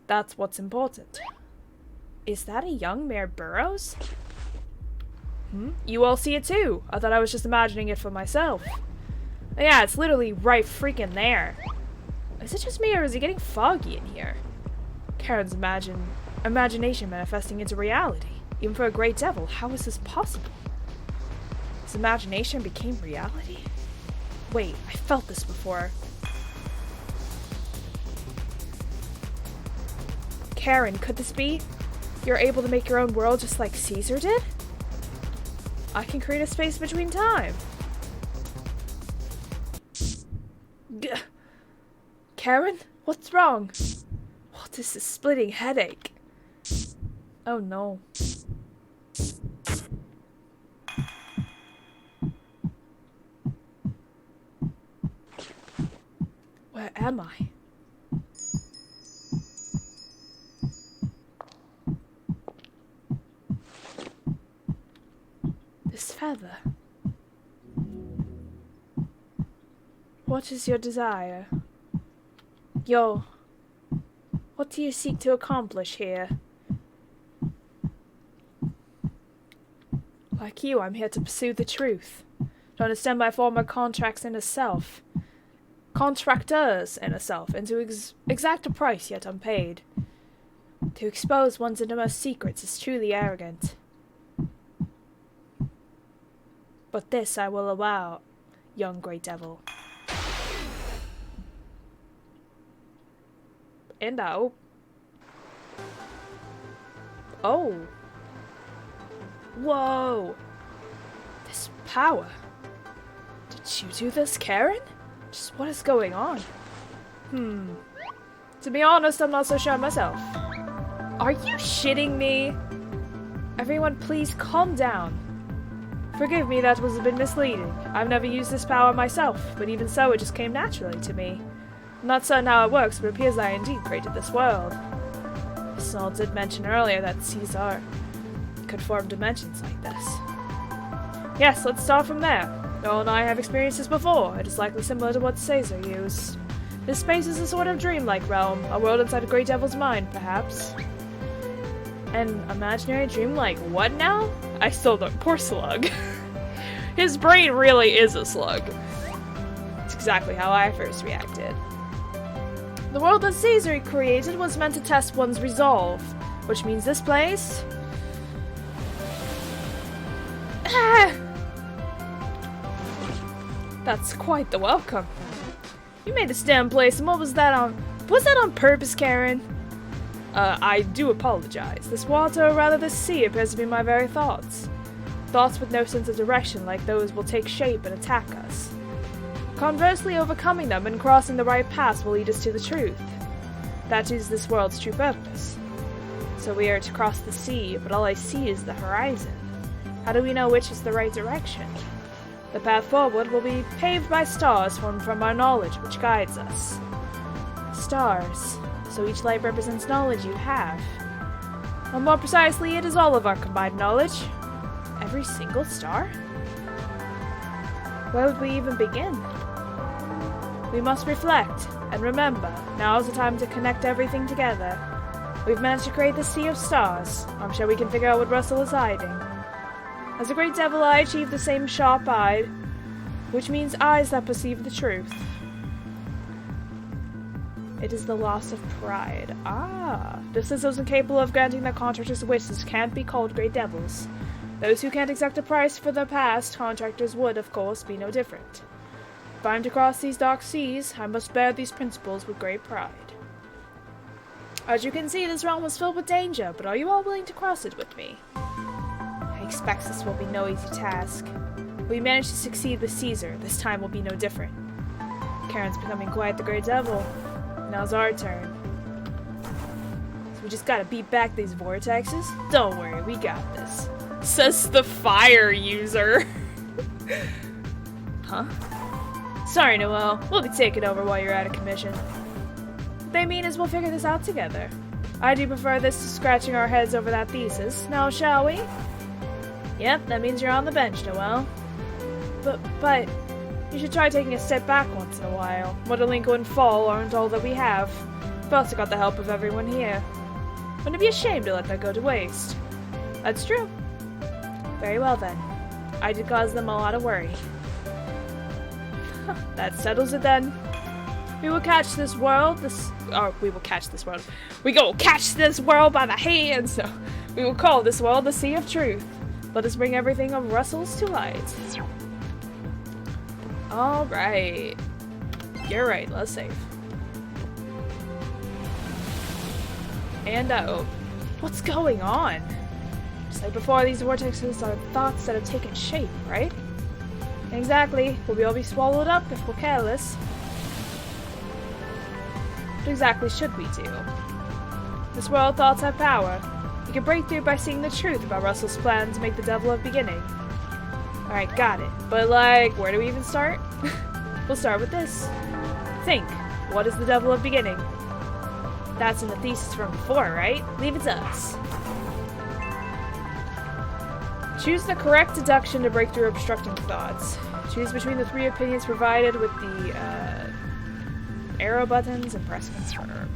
That's what's important. Is that a young Mayor Burrows? You all see it too? I thought I was just imagining it for myself. Yeah, it's literally right freaking there. Is it just me or is it getting foggy in here? Karen's imagination manifesting into reality. Even for a great devil, how is this possible? His imagination became reality? Wait, I felt this before. Karen, could this be? You're able to make your own world just like Caesar did? I can create a space between time. Karen? What's wrong? What is this splitting headache? Oh no. Where am I? This feather. What is your desire? What do you seek to accomplish here? Like you, I'm here to pursue the truth. To understand my former contractors in a self, into exact a price yet unpaid. To expose one's innermost secrets is truly arrogant. But this I will allow, young great devil. And out. Oh. Whoa. This power. Did you do this, Karen? Just what is going on? To be honest, I'm not so sure myself. Are you shitting me? Everyone, please calm down. Forgive me, that was a bit misleading. I've never used this power myself, but even so, it just came naturally to me. I'm not certain how it works, but it appears I indeed created this world. Snall did mention earlier that Caesar could form dimensions like this. Yes, let's start from there. Noel and I have experienced this before. It is likely similar to what Caesar used. This space is a sort of dreamlike realm, a world inside a great devil's mind, perhaps. An imaginary dream like what now? I stole the poor slug. His brain really is a slug. It's exactly how I first reacted. The world that Caesar created was meant to test one's resolve, which means this place... That's quite the welcome. You made this damn place, and what was that on... Was that on purpose, Karen? I do apologize. This water, or rather this sea, appears to be my very thoughts. Thoughts with no sense of direction like those will take shape and attack us. Conversely, overcoming them and crossing the right path will lead us to the truth. That is this world's true purpose. So we are to cross the sea, but all I see is the horizon. How do we know which is the right direction? The path forward will be paved by stars formed from our knowledge, which guides us. Stars. So each light represents knowledge you have. Or more precisely, it is all of our combined knowledge. Every single star? Where would we even begin? We must reflect, and remember, now is the time to connect everything together. We've managed to create the sea of stars. I'm sure we can figure out what Russell is hiding. As a great devil, I achieve the same sharp-eyed, which means eyes that perceive the truth. It is the loss of pride. Ah, just as those incapable of granting their contractors' wishes can't be called great devils. Those who can't exact a price for their past, contractors would, of course, be no different. If I am to cross these dark seas, I must bear these principles with great pride. As you can see, this realm was filled with danger, but are you all willing to cross it with me? I expect this will be no easy task. We managed to succeed with Caesar. This time will be no different. Karen's becoming quite the great devil. Now's our turn. So we just gotta beat back these vortexes? Don't worry, we got this. Says the fire user. Huh? Sorry, Noel. We'll be taking over while you're out of commission. What they mean is we'll figure this out together. I do prefer this to scratching our heads over that thesis. Now, shall we? Yep, that means you're on the bench, Noel. But... You should try taking a step back once in a while. Modelinko and Fall aren't all that we have. We've also got the help of everyone here. Wouldn't it be a shame to let that go to waste? That's true. Very well then. I did cause them a lot of worry. That settles it then. We will catch this world, we will catch this world. We go catch this world by the hand, so we will call this world the Sea of Truth. Let us bring everything of Russell's to light. Alright. You're right, let's save. And out. What's going on? Just like before, these vortexes are thoughts that have taken shape, right? Exactly. We'll all be swallowed up if we're careless. What exactly should we do? This world thoughts have power. We can break through by seeing the truth about Russell's plan to make the devil of beginning. Alright, got it. But like, where do we even start? We'll start with this. Think. What is the devil of beginning? That's in the thesis from before, right? Leave it to us. Choose the correct deduction to break through obstructing thoughts. Choose between the 3 opinions provided with the arrow buttons and press confirm.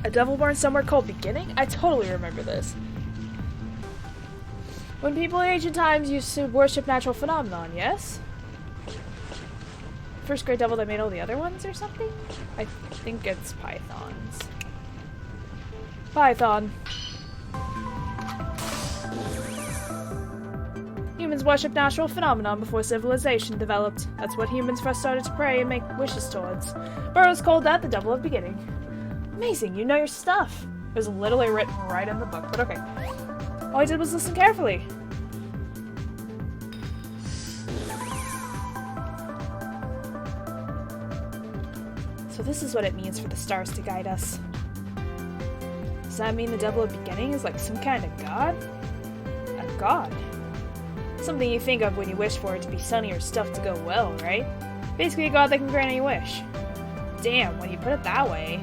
A devil born somewhere called Beginning? I totally remember this. When people in ancient times used to worship natural phenomenon, yes? First great devil that made all the other ones or something? I think it's pythons. Python. Humans worship natural phenomenon before civilization developed. That's what humans first started to pray and make wishes towards. Burroughs called that the devil of beginning. Amazing, you know your stuff. It was literally written right in the book, but okay. All I did was listen carefully. So this is what it means for the stars to guide us. Does that mean the devil of beginning is like some kind of god? A god? Something you think of when you wish for it to be sunny or stuff to go well, right? Basically a god that can grant any wish. Damn, when you put it that way,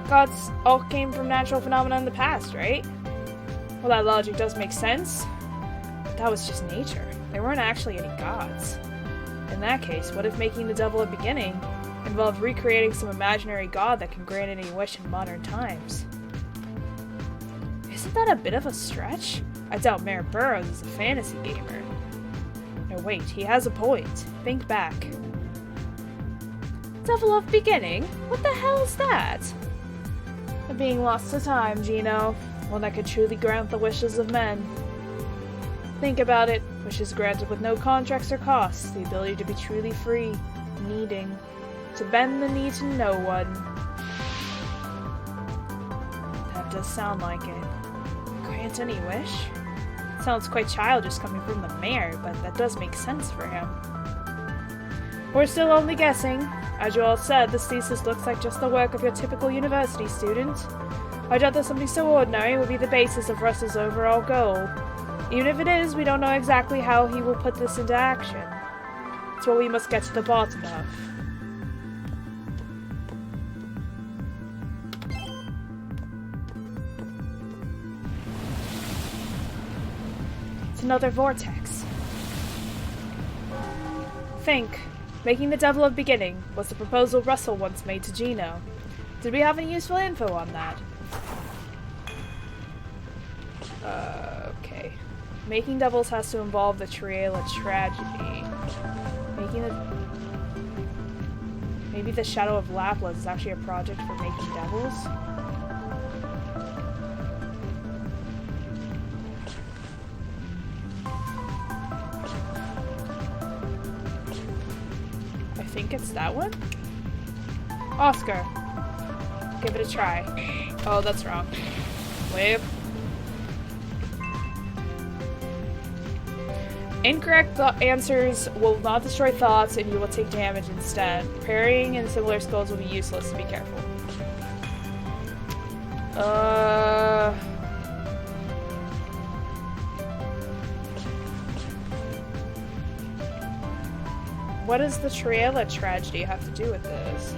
gods all came from natural phenomena in the past, right? Well, that logic does make sense, but that was just nature. There weren't actually any gods. In that case, what if making the devil a beginning involved recreating some imaginary god that can grant any wish in modern times? Is Isn't that a bit of a stretch? I doubt Mayor Burrows is a fantasy gamer. No, wait, he has a point. Think back. Devil of Beginning? What the hell is that? A being lost to time, Gino. One that could truly grant the wishes of men. Think about it. Wishes granted with no contracts or costs. The ability to be truly free. Needing. To bend the knee to no one. That does sound like it. Grant any wish? Sounds quite childish coming from the mayor, but that does make sense for him. We're still only guessing. As you all said, this thesis looks like just the work of your typical university student. I doubt that something so ordinary will be the basis of Russell's overall goal. Even if it is, we don't know exactly how he will put this into action. It's what we must get to the bottom of. It's another vortex. Think. Making the Devil of Beginning was the proposal Russell once made to Gino. Did we have any useful info on that? Okay. Making devils has to involve the Ayla tragedy. Maybe the Shadow of Laplas is actually a project for making devils? I think it's that one? Oscar. Give it a try. Oh, that's wrong. Wait. Incorrect answers will not destroy thoughts and you will take damage instead. Parrying and similar skills will be useless, so be careful. What does the Ayla tragedy have to do with this?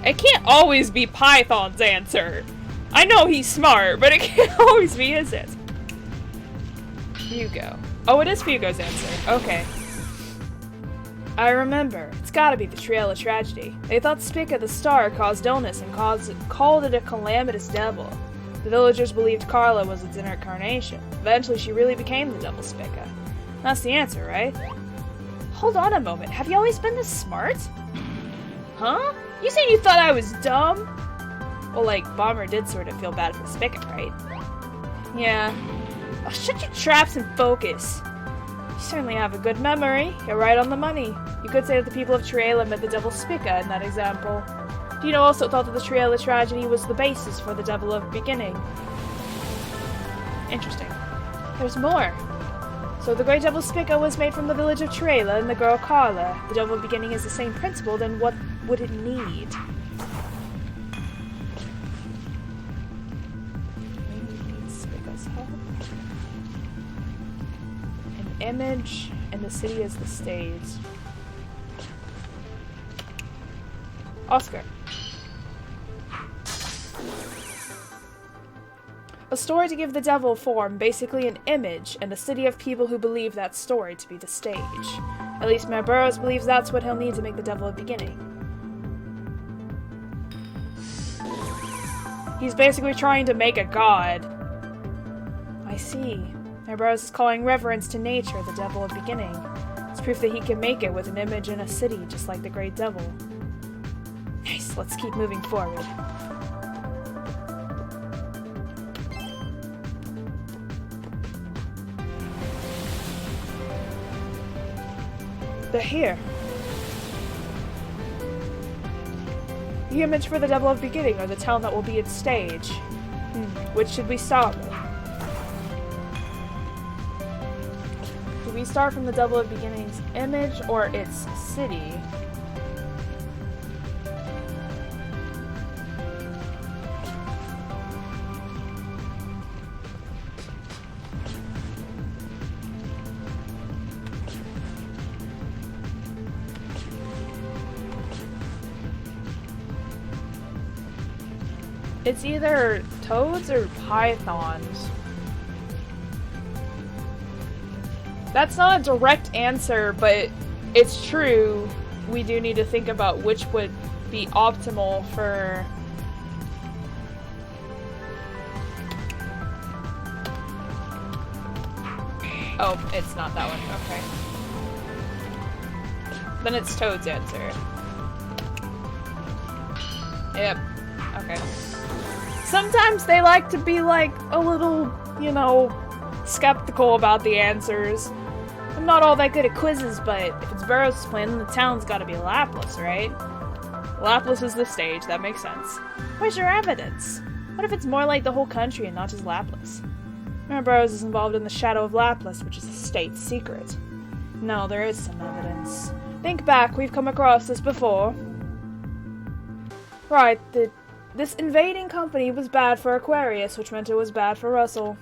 It can't always be Python's answer. I know he's smart, but it can't always be his answer. Fugo. Oh, it is Fugo's answer. Okay. I remember. It's gotta be the Ayla tragedy. They thought Spica the star caused illness and called it a calamitous devil. The villagers believed Carla was its incarnation. Eventually, she really became the Devil Spica. That's the answer, right? Hold on a moment. Have you always been this smart? Huh? You saying you thought I was dumb? Well, like, Bomber did sort of feel bad for Spica, right? Yeah. Oh, shut your traps and focus. You certainly have a good memory. You're right on the money. You could say that the people of Ayla met the Devil Spica in that example. Dino also thought that the Ayla tragedy was the basis for the Devil of Beginning. Interesting. There's more. So the Great Devil Spica was made from the village of Ayla and the girl Carla. The Devil of Beginning is the same principle, then what would it need? Image, and the city is the stage. Oscar. A story to give the devil form, basically an image, and a city of people who believe that story to be the stage. At least Mayor Burrows believes that's what he'll need to make the Devil of Beginning. He's basically trying to make a god. I see. Mayor Burrows is calling reverence to nature the Devil of Beginning. It's proof that he can make it with an image in a city, just like the Great Devil. Nice, let's keep moving forward. They're here. The image for the Devil of Beginning, or the town that will be its stage. Which should we start with? Do we start from the Devil of Beginning's image or its city? It's either toads or pythons. That's not a direct answer, but it's true. We do need to think about which would be optimal for Oh, it's not that one. Okay. Then it's Toad's answer. Yep. Okay. Sometimes they like to be like a little, you know, skeptical about the answers. I'm not all that good at quizzes, but if it's Burrows' plan, then the town's gotta be Lapis, right? Lapis is the stage, that makes sense. Where's your evidence? What if it's more like the whole country and not just Lapis? Mayor Burrows is involved in the Shadow of Lapis, which is a state secret. No, there is some evidence. Think back, we've come across this before. Right, this invading company was bad for Aquarius, which meant it was bad for Russell.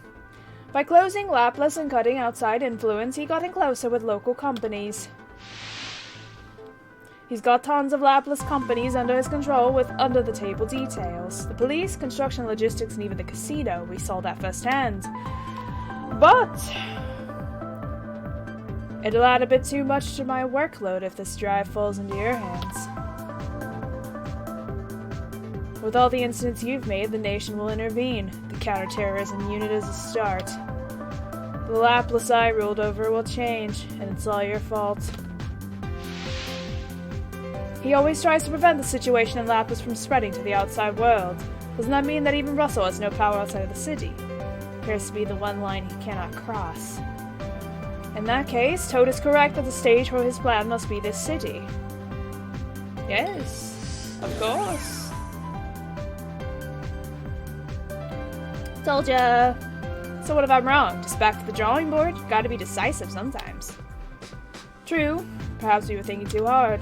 By closing Lapis and cutting outside influence, he got in closer with local companies. He's got tons of Lapis companies under his control with under-the-table details. The police, construction, logistics, and even the casino. We saw that firsthand. But it'll add a bit too much to my workload if this drive falls into your hands. With all the incidents you've made, the nation will intervene. The counterterrorism unit is a start. The Lapis I ruled over will change, and it's all your fault. He always tries to prevent the situation in Lapis from spreading to the outside world. Doesn't that mean that even Russell has no power outside of the city? Appears to be the one line he cannot cross. In that case, Toad is correct that the stage for his plan must be this city. Yes, of course. Told ya. So what if I'm wrong? Just back to the drawing board? Gotta be decisive sometimes. True. Perhaps we were thinking too hard.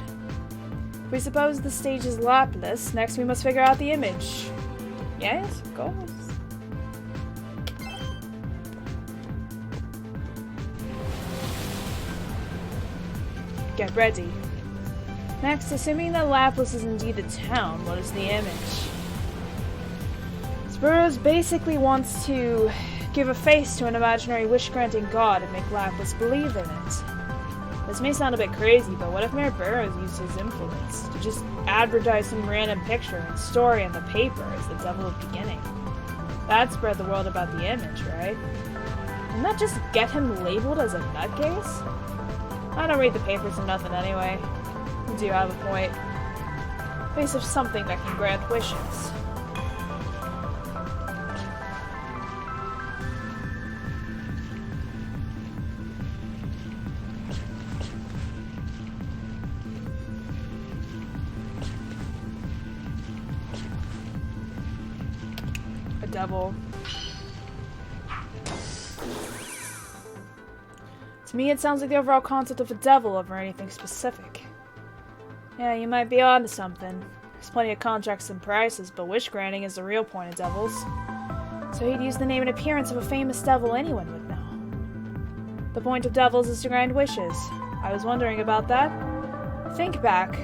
If we suppose the stage is Lapis, next we must figure out the image. Yes, of course. Get ready. Next, assuming that Lapis is indeed the town, what is the image? Burrows basically wants to give a face to an imaginary wish-granting god and make Lapis believe in it. This may sound a bit crazy, but what if Mayor Burrows used his influence to just advertise some random picture and story in the paper as the devil of beginning? That'd spread the word about the image, right? Wouldn't that just get him labeled as a nutcase? I don't read the papers or nothing anyway. You do have a point. Face of something that can grant wishes. Devil. To me, it sounds like the overall concept of a devil over anything specific. Yeah, you might be onto something. There's plenty of contracts and prices, but wish granting is the real point of devils. So he'd use the name and appearance of a famous devil anyone would know. The point of devils is to grant wishes. I was wondering about that. Think back.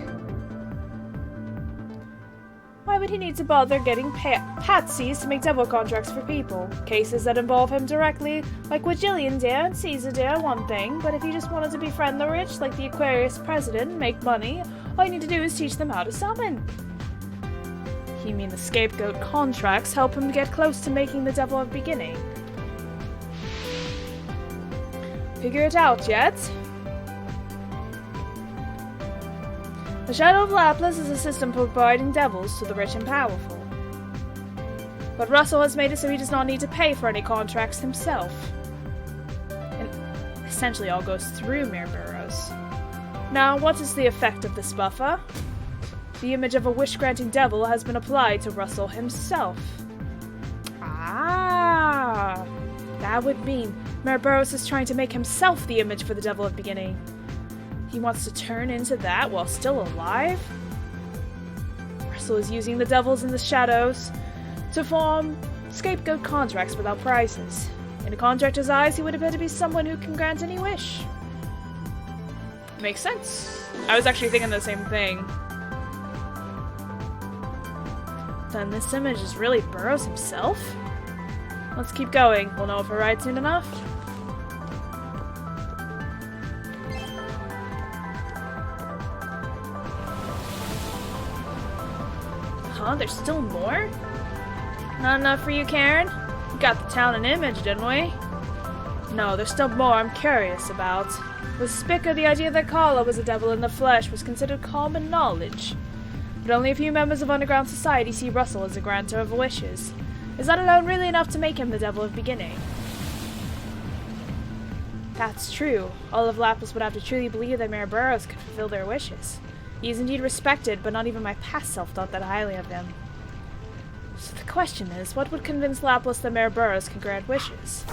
Why would he need to bother getting patsies to make devil contracts for people? Cases that involve him directly, like what Jillian did and Caesar did, are one thing, but if you just wanted to befriend the rich, like the Aquarius president, and make money, all you need to do is teach them how to summon. You mean the scapegoat contracts help him get close to making the devil of beginning? Figure it out yet? The Shadow of Lapis is a system for providing devils to the rich and powerful. But Russell has made it so he does not need to pay for any contracts himself. And essentially all goes through Mayor Burrows. Now, what is the effect of this buffer? The image of a wish-granting devil has been applied to Russell himself. Ah! That would mean Mayor Burrows is trying to make himself the image for the devil of beginning. He wants to turn into that while still alive? Russell is using the devils in the shadows to form scapegoat contracts without prices. In a contractor's eyes, he would appear to be someone who can grant any wish. Makes sense. I was actually thinking the same thing. Then this image is really Burrows himself? Let's keep going. We'll know if we're right soon enough. Huh? There's still more? Not enough for you, Karen? We got the town and image, didn't we? No, there's still more I'm curious about. With Spica, the idea that Carla was a devil in the flesh was considered common knowledge. But only a few members of underground society see Russell as a granter of wishes. Is that alone really enough to make him the devil of beginning? That's true. All of Lapis would have to truly believe that Mayor Burroughs could fulfill their wishes. He is indeed respected, but not even my past self thought that highly of him. So the question is, what would convince Lapis that Mayor Burroughs can grant wishes?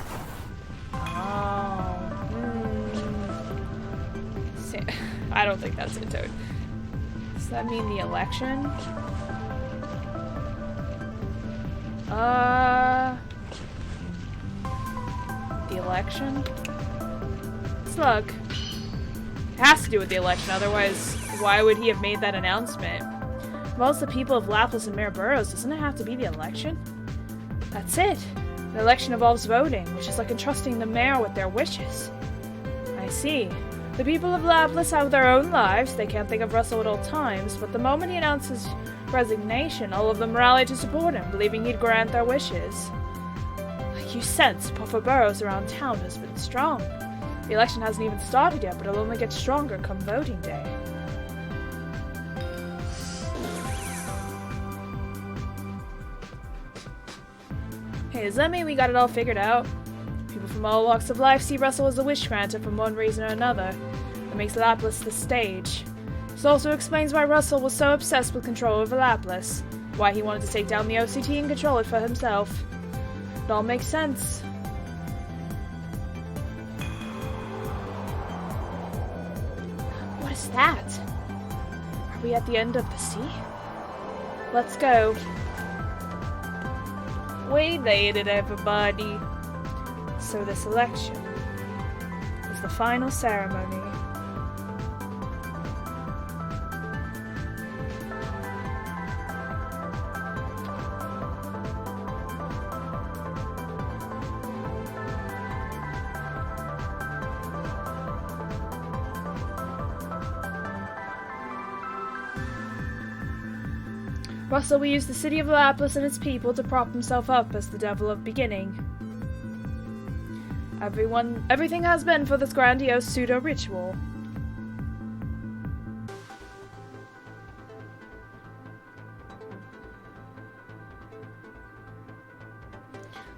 Oh. I don't think that's it, Toad. Does that mean the election? The election? Look. It has to do with the election, otherwise why would he have made that announcement? Most of the people of Lapis and Mayor Burroughs, doesn't it have to be the election? That's it. The election involves voting, which is like entrusting the mayor with their wishes. I see. The people of Lapis have their own lives, they can't think of Russell at all times, but the moment he announces resignation, all of them rally to support him, believing he'd grant their wishes. Like you said, support for Burroughs around town has been strong. The election hasn't even started yet, but it'll only get stronger come voting day. Hey, does that mean we got it all figured out? People from all walks of life see Russell as a wish granter for one reason or another. It makes Lapis the stage. This also explains why Russell was so obsessed with control over Lapis, why he wanted to take down the OCT and control it for himself. It all makes sense. What is that? Are we at the end of the sea? Let's go. We made it, everybody. So this election is the final ceremony. Russell will use the city of Lapis and its people to prop himself up as the devil of beginning. Everything has been for this grandiose pseudo-ritual.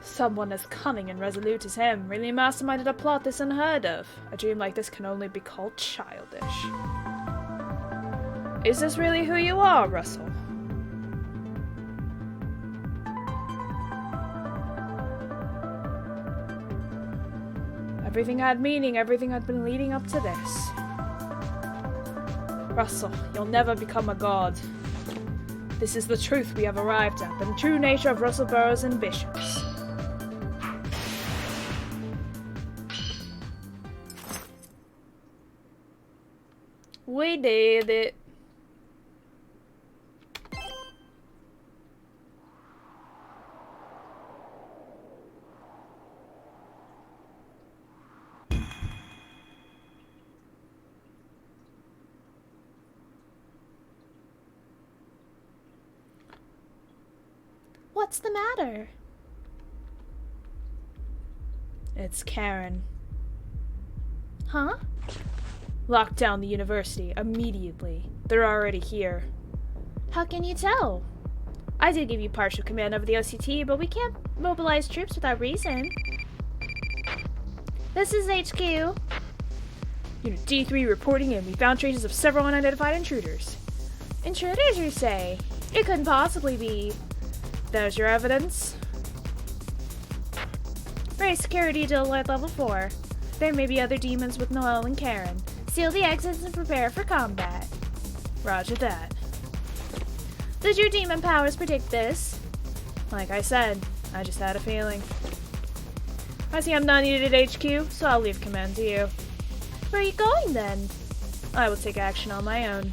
Someone as cunning and resolute as him really masterminded a plot this unheard of. A dream like this can only be called childish. Is this really who you are, Russell? Everything had meaning, everything had been leading up to this. Russell, you'll never become a god. This is the truth we have arrived at, the true nature of Russell Burroughs' ambitions. We did it. What's the matter? It's Karen. Huh? Lock down the university immediately. They're already here. How can you tell? I did give you partial command over the OCT, but we can't mobilize troops without reason. This is HQ. Unit D3 reporting in. We found traces of several unidentified intruders. Intruders, you say? It couldn't possibly be. There's your evidence. Raise security to alert level 4. There may be other demons with Noel and Karen. Seal the exits and prepare for combat. Roger that. Did your demon powers predict this? Like I said, I just had a feeling. I see I'm not needed at HQ, so I'll leave command to you. Where are you going then? I will take action on my own.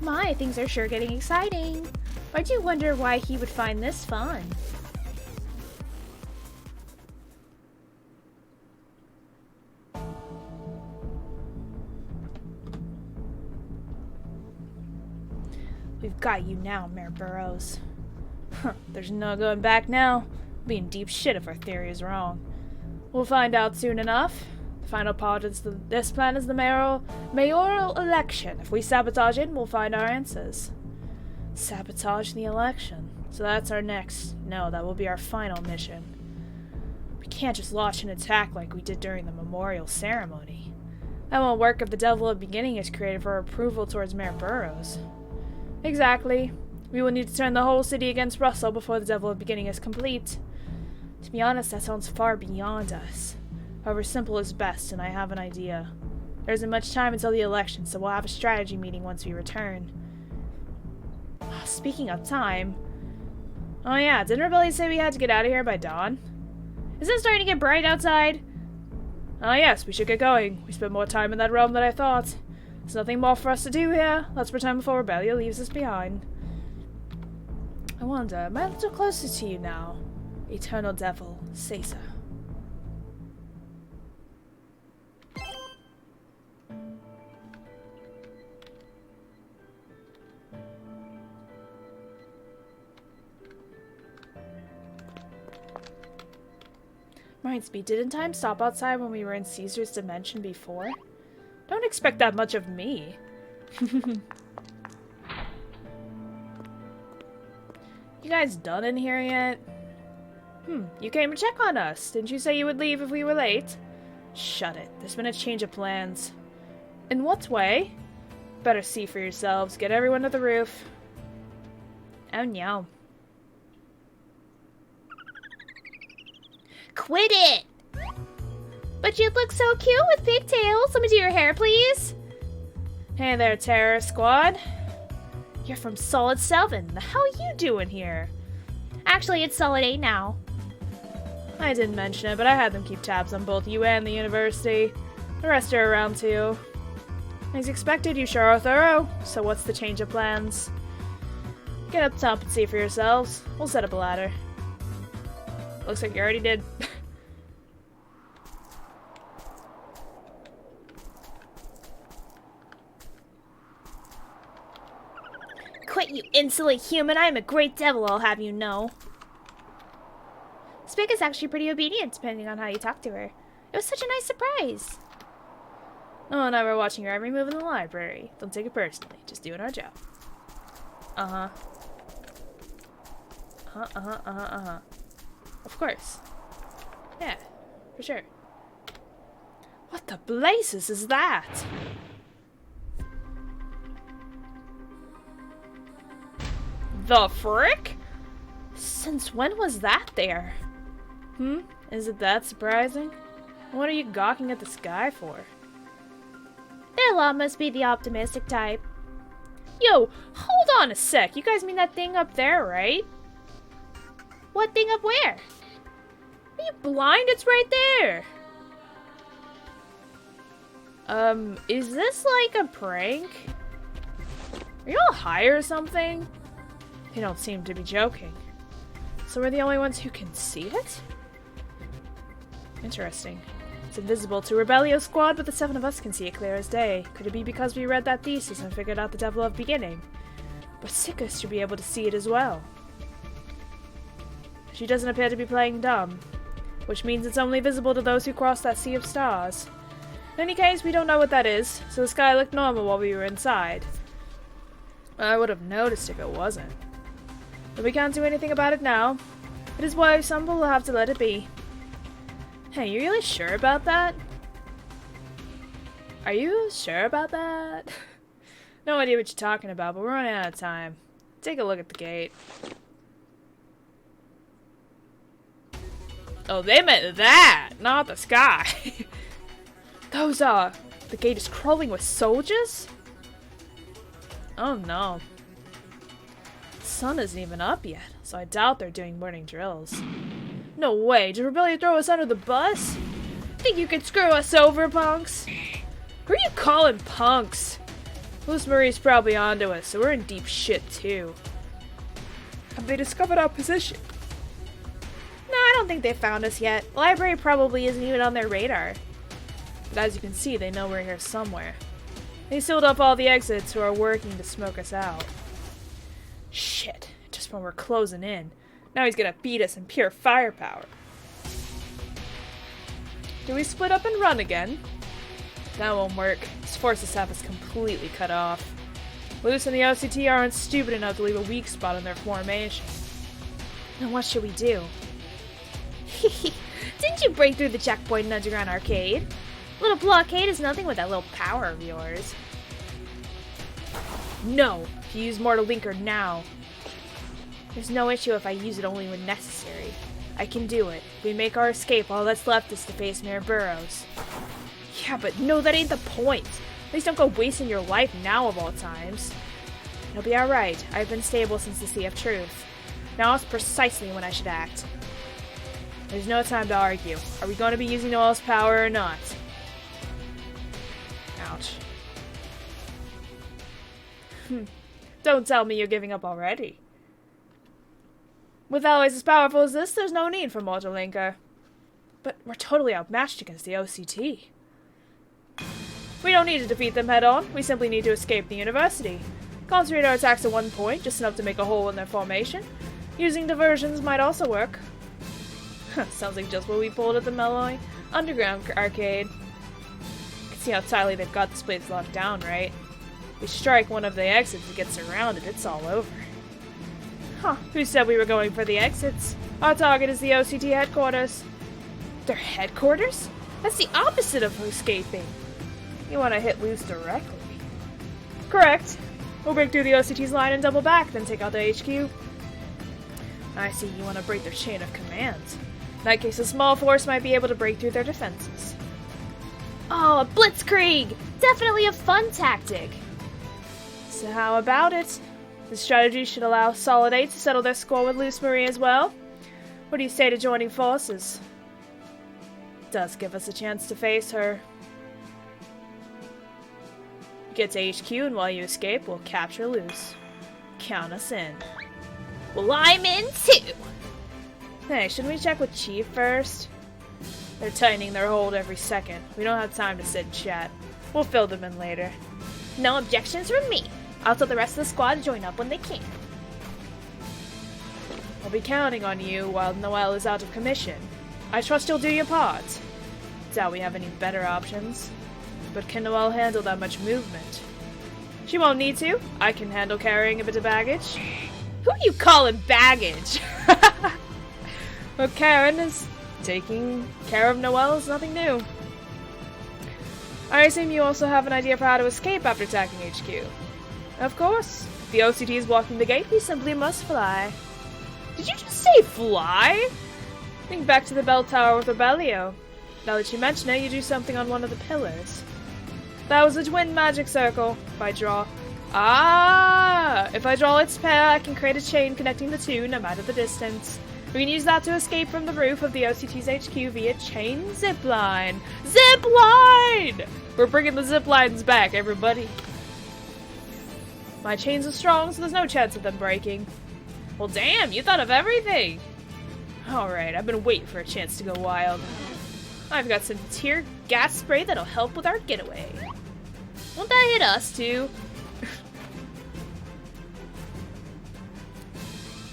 My, things are sure getting exciting. I do wonder why he would find this fun. We've got you now, Mayor Burroughs. There's no going back now. We'll be in deep shit if our theory is wrong. We'll find out soon enough. The final part of this plan is the mayoral election. If we sabotage it, we'll find our answers. Sabotage the election. So that's our next. No, that will be our final mission. We can't just launch an attack like we did during the memorial ceremony. That won't work if the Devil of Beginning is created for approval towards Mayor Burrows. Exactly. We will need to turn the whole city against Russell before the Devil of Beginning is complete. To be honest, that sounds far beyond us. However, simple is best, and I have an idea. There isn't much time until the election, so we'll have a strategy meeting once we return. Speaking of time... Oh yeah, didn't Rebellion say we had to get out of here by dawn? Isn't it starting to get bright outside? Oh yes, we should get going. We spent more time in that realm than I thought. There's nothing more for us to do here. Let's pretend before Rebellion leaves us behind. I wonder, am I a little closer to you now? Eternal Devil, say so. Reminds me, didn't time stop outside when we were in Caesar's dimension before? Don't expect that much of me. You guys done in here yet? You came to check on us. Didn't you say you would leave if we were late? Shut it. There's been a change of plans. In what way? Better see for yourselves. Get everyone to the roof. Oh no. Quit it! But you look so cute with pigtails. Let me do your hair, please. Hey there, Terror Squad. You're from Solid 7. The hell are you doing here? Actually, it's Solid 8 now. I didn't mention it, but I had them keep tabs on both you and the university. The rest are around too. As expected, you sure are thorough. So what's the change of plans? Get up top and see for yourselves. We'll set up a ladder. Looks like you already did. Quit, you insolent human! I am a great devil, I'll have you know. Spig is actually pretty obedient, depending on how you talk to her. It was such a nice surprise. Oh, and we're watching your every move in the library. Don't take it personally. Just doing our job. Of course. Yeah, for sure. What the blazes is that? The frick? Since when was that there? Is it that surprising? What are you gawking at the sky for? Their law must be the optimistic type. Yo, hold on a sec. You guys mean that thing up there, right? What thing up where? Are you blind? It's right there. Is this like a prank? Are you all high or something? They don't seem to be joking. So we're the only ones who can see it? Interesting. It's invisible to Rebellion Squad, but the 7 of us can see it clear as day. Could it be because we read that thesis and figured out the Devil of Beginning? But Sickus should be able to see it as well. She doesn't appear to be playing dumb, which means it's only visible to those who cross that sea of stars. In any case, we don't know what that is, so the sky looked normal while we were inside. I would have noticed if it wasn't. But we can't do anything about it now. It is why some will have to let it be. Hey, you really sure about that? Are you sure about that? No idea what you're talking about, but we're running out of time. Take a look at the gate. Oh, they meant that, not the sky. Those the gate is crawling with soldiers? Oh no. The sun isn't even up yet, so I doubt they're doing morning drills. No way, did Rebellion throw us under the bus? Think you could screw us over, punks? Who are you calling punks? Louis Marie's probably onto us, so we're in deep shit too. Have they discovered our position? No, I don't think they found us yet. The library probably isn't even on their radar. But as you can see, they know we're here somewhere. They sealed up all the exits who are working to smoke us out. Shit, it just worst when we're closing in. Now he's gonna beat us in pure firepower. Do we split up and run again? That won't work. His forces have us completely cut off. Luce and the OCT aren't stupid enough to leave a weak spot in their formation. Then what should we do? Didn't you break through the checkpoint in Underground Arcade? Little blockade is nothing with that little power of yours. No! If you use Mortal Linker now. There's no issue if I use it only when necessary. I can do it. If we make our escape, all that's left is to face Mirror Burrows. Yeah, but no, that ain't the point. Please don't go wasting your life now of all times. It'll be alright. I've been stable since the Sea of Truth. Now is precisely when I should act. There's no time to argue. Are we going to be using Noel's power or not? Ouch. Don't tell me you're giving up already. With allies as powerful as this, there's no need for Mortal Linker. But we're totally outmatched against the OCT. We don't need to defeat them head-on. We simply need to escape the university. Concentrate our attacks at one point, just enough to make a hole in their formation. Using diversions might also work. Sounds like just what we pulled at the Moai Underground Arcade. You can see how tightly they've got this place locked down, right? We strike one of the exits and get surrounded, it's all over. Huh, who said we were going for the exits? Our target is the OCT headquarters. Their headquarters? That's the opposite of escaping. You want to hit Luce directly. Correct. We'll break through the OCT's line and double back, then take out the HQ. I see you want to break their chain of command. In that case, a small force might be able to break through their defenses. Oh, a blitzkrieg! Definitely a fun tactic. So how about it? This strategy should allow Solid 8 to settle their score with Luce Marie as well. What do you say to joining forces? It does give us a chance to face her. Get to HQ, and while you escape, we'll capture Luce. Count us in. Well, I'm in too! Hey, shouldn't we check with Chief first? They're tightening their hold every second. We don't have time to sit and chat. We'll fill them in later. No objections from me. I'll tell the rest of the squad to join up when they can. I'll be counting on you while Noel is out of commission. I trust you'll do your part. Doubt we have any better options. But can Noel handle that much movement? She won't need to. I can handle carrying a bit of baggage. Who are you calling baggage? Well, Karen is taking care of Noel is nothing new. I assume you also have an idea for how to escape after attacking HQ. Of course. If the OCT is blocking the gate, we simply must fly. Did you just say fly? Think back to the bell tower with Belldew. Now that you mention it, you do something on one of the pillars. That was a twin magic circle. If I draw... If I draw its pair, I can create a chain connecting the two, no matter the distance. We can use that to escape from the roof of the OCT's HQ via chain zipline. Zipline! We're bringing the ziplines back, everybody. My chains are strong, so there's no chance of them breaking. Well, damn, you thought of everything. Alright, I've been waiting for a chance to go wild. I've got some tear gas spray that'll help with our getaway. Won't that hit us, too?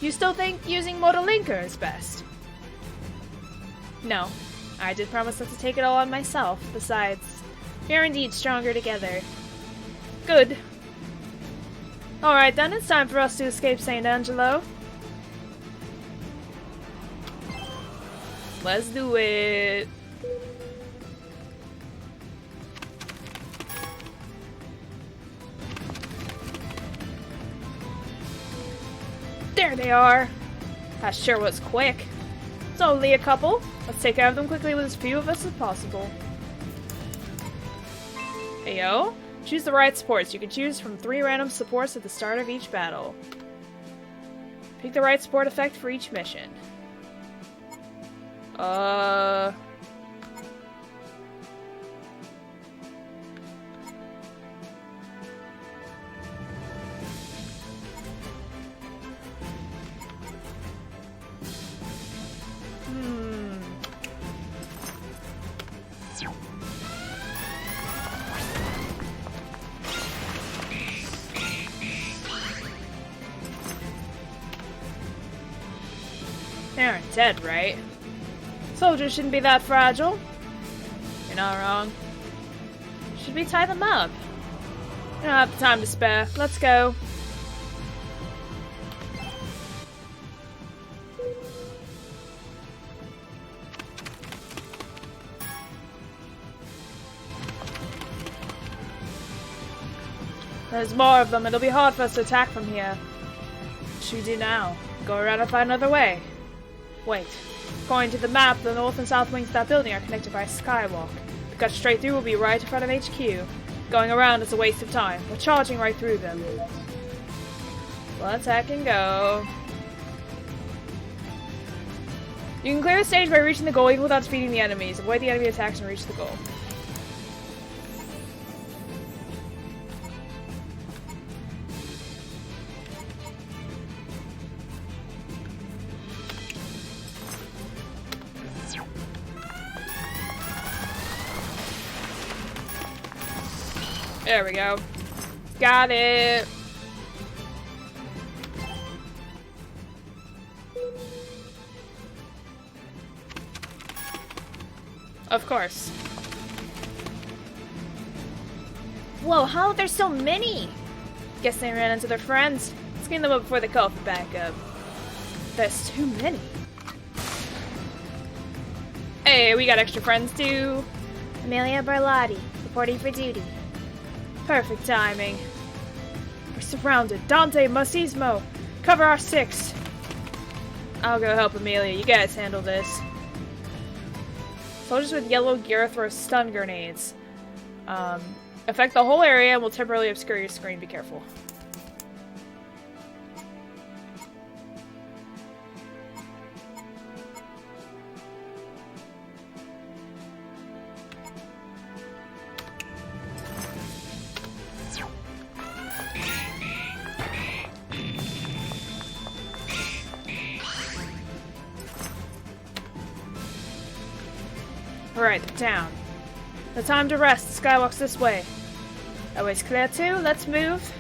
You still think using Mortal Linker is best? No. I did promise not to take it all on myself. Besides, we are indeed stronger together. Good. Alright then, it's time for us to escape St. Angelo. Let's do it! There they are! That sure was quick. It's only a couple. Let's take care of them quickly with as few of us as possible. Heyo. Choose the right supports. You can choose from 3 random supports at the start of each battle. Pick the right support effect for each mission. They aren't dead, right? Soldiers shouldn't be that fragile. You're not wrong. Should we tie them up? We don't have the time to spare. Let's go. There's more of them. It'll be hard for us to attack from here. What should we do now? Go around and find another way. Wait. According to the map, the north and south wings of that building are connected by a skywalk. If we cut straight through, we'll be right in front of HQ. Going around is a waste of time. We're charging right through them. Let's hack and go. You can clear the stage by reaching the goal even without defeating the enemies. Avoid the enemy attacks and reach the goal. There we go. Got it. Of course. Whoa, how are there so many? Guess they ran into their friends. Let's clean them up before they call for backup. There's too many. Hey, we got extra friends too. Amelia Barlotti, reporting for duty. Perfect timing. We're surrounded. Dante, Masismo, cover our six. I'll go help Amelia. You guys handle this. Soldiers with yellow gear throw stun grenades. Affect the whole area and will temporarily obscure your screen. Be careful. Alright, down. No time to rest. The skywalk's this way. That way's clear too. Let's move.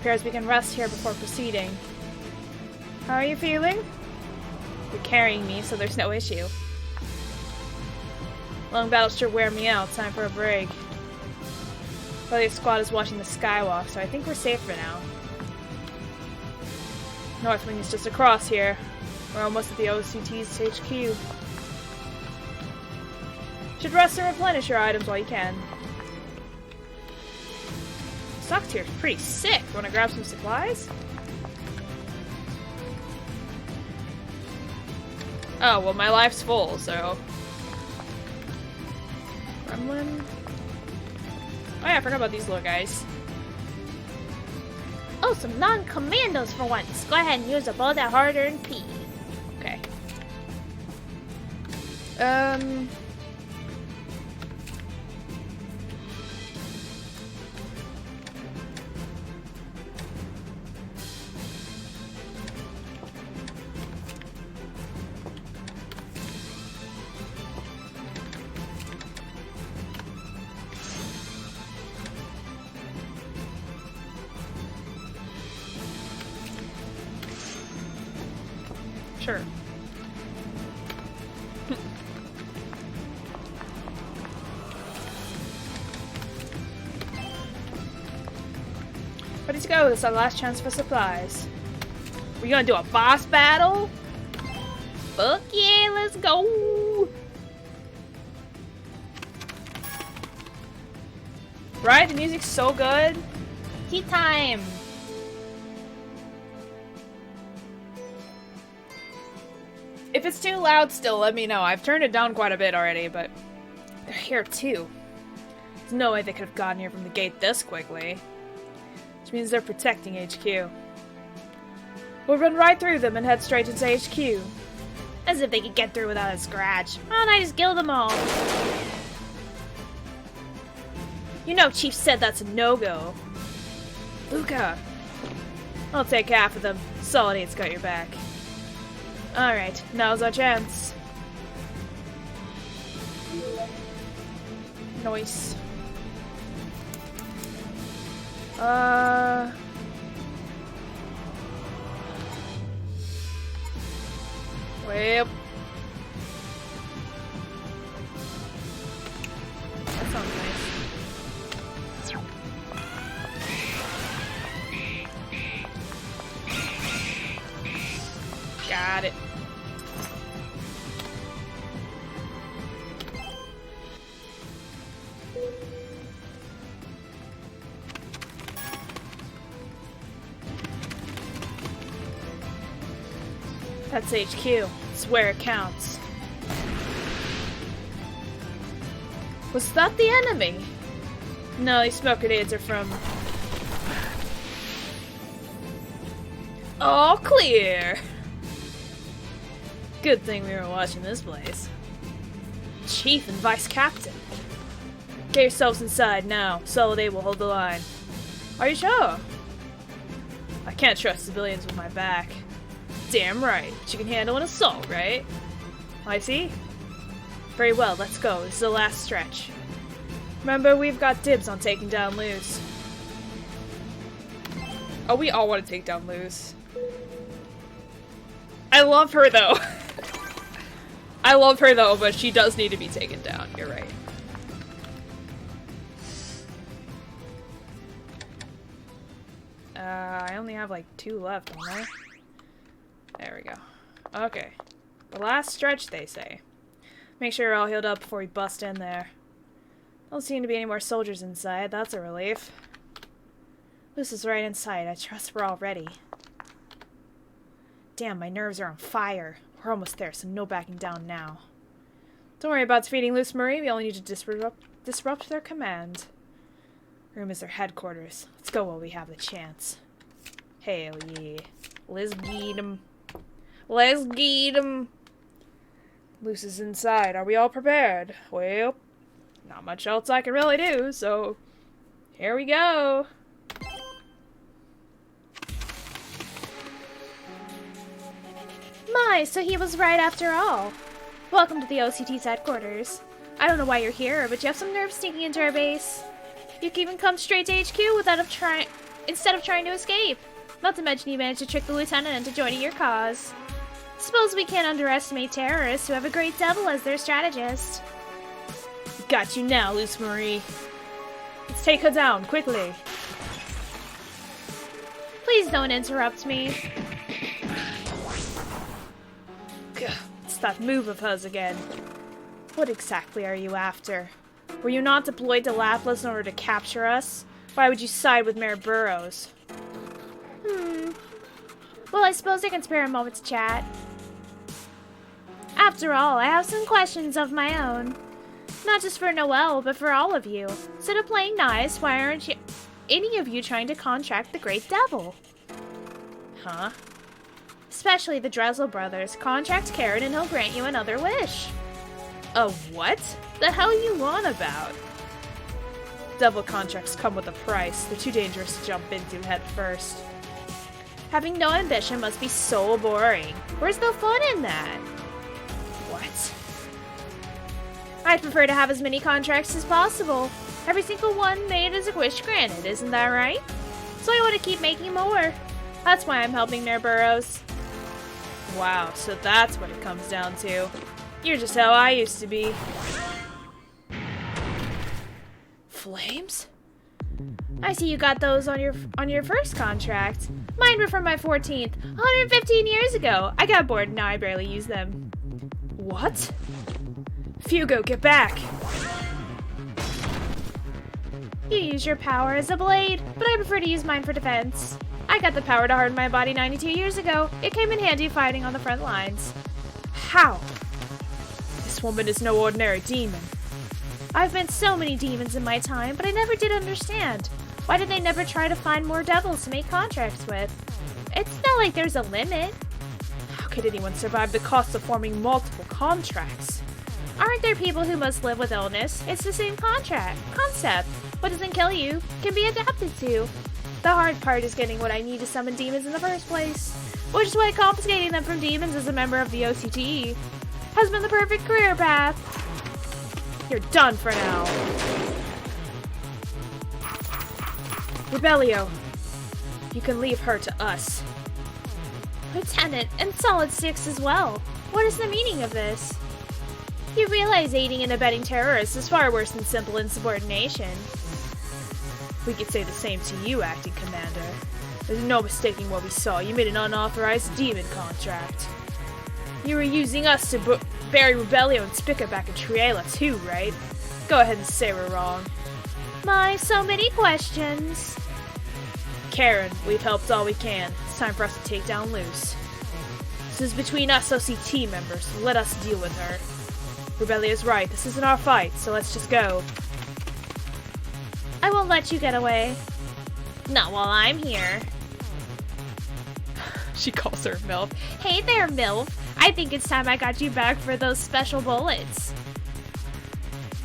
Appears we can rest here before proceeding. How are you feeling? You're carrying me, so there's no issue. Long battles sure wear me out. Time for a break. The squad is watching the skywalk, so I think we're safe for now. North Wing is just across here. We're almost at the OCT's HQ. Should rest and replenish your items while you can. Stocks here is pretty sick. Wanna grab some supplies? Oh, well my life's full, so... Gremlin? Oh yeah, I forgot about these little guys. Oh, some non-commandos for once. Go ahead and use up all that hard-earned P. Okay. Sure. Ready to go. This is our last chance for supplies. We gonna do a boss battle? Fuck yeah, let's go! Right? The music's so good. Tea time! If it's too loud still, let me know. I've turned it down quite a bit already, but they're here too. There's no way they could have gotten here from the gate this quickly. Which means they're protecting HQ. We'll run right through them and head straight into HQ. As if they could get through without a scratch. Why don't I just kill them all? You know Chief said that's a no-go. Luca! I'll take half of them. Solid 8's got your back. Alright, now's our chance. Nice. Way up. That sounds nice. Got it. That's HQ. It's where it counts. Was that the enemy? No, these smoke grenades are from... All clear! Good thing we were watching this place. Chief and Vice Captain. Get yourselves inside now. Soliday will hold the line. Are you sure? I can't trust civilians with my back. Damn right. But you can handle an assault, right? I see. Very well, let's go. This is the last stretch. Remember, we've got dibs on taking down Luz. Oh, we all want to take down Luz. I love her, though. I love her, though, but she does need to be taken down. You're right. I only have, like, 2 left, don't I? There we go. Okay. The last stretch, they say. Make sure you're all healed up before we bust in there. Don't seem to be any more soldiers inside. That's a relief. This is right inside. I trust we're all ready. Damn, my nerves are on fire. We're almost there, so no backing down now. Don't worry about defeating Luce Marie. We only need to disrupt their command. Room is their headquarters. Let's go while we have the chance. Hell yeah. Let's get 'em. Let's get 'em. Luce is inside. Are we all prepared? Well, not much else I can really do, so here we go. My, so he was right after all. Welcome to the OCT's headquarters. I don't know why you're here, but you have some nerve sneaking into our base. You can even come straight to HQ instead of trying to escape. Not to mention you managed to trick the lieutenant into joining your cause. Suppose we can't underestimate terrorists who have a great devil as their strategist. Got you now, Luce Marie. Let's take her down, quickly. Please don't interrupt me. Gah, it's that move of hers again. What exactly are you after? Were you not deployed to Laplas in order to capture us? Why would you side with Mayor Burrows? Well, I suppose I can spare a moment to chat. After all, I have some questions of my own. Not just for Noel, but for all of you. Instead of playing nice, why aren't any of you trying to contract the Great Devil? Huh? Especially the Dresel brothers. Contract Karen and he'll grant you another wish. A what? The hell you on about? Devil contracts come with a price. They're too dangerous to jump into head first. Having no ambition must be so boring. Where's the fun in that? What? I'd prefer to have as many contracts as possible. Every single one made as a wish granted, isn't that right? So I want to keep making more. That's why I'm helping Mayor Burrows. Wow, so that's what it comes down to. You're just how I used to be. Flames? I see you got those on your first contract. Mine were from my 14th, 115 years ago. I got bored and now I barely use them. What? Fugo, get back! You use your power as a blade, but I prefer to use mine for defense. I got the power to harden my body 92 years ago. It came in handy fighting on the front lines. How? This woman is no ordinary demon. I've met so many demons in my time, but I never did understand. Why did they never try to find more devils to make contracts with? It's not like there's a limit. How could anyone survive the cost of forming multiple contracts? Aren't there people who must live with illness? It's the same concept. What doesn't kill you can be adapted to. The hard part is getting what I need to summon demons in the first place. Which is why confiscating them from demons as a member of the OCT has been the perfect career path. You're done for now. Rebellio, you can leave her to us. Lieutenant, and Solid 6 as well. What is the meaning of this? You realize aiding and abetting terrorists is far worse than simple insubordination. We could say the same to you, Acting Commander. There's no mistaking what we saw. You made an unauthorized demon contract. You were using us to bury Rebellion and Spica back in Triela too, right? Go ahead and say we're wrong. My, so many questions. Karen, we've helped all we can. It's time for us to take down Luce. This is between us OCT members, so let us deal with her. Rebellion's right, this isn't our fight, so let's just go. I won't let you get away. Not while I'm here. She calls her MILF. Hey there, MILF. I think it's time I got you back for those special bullets.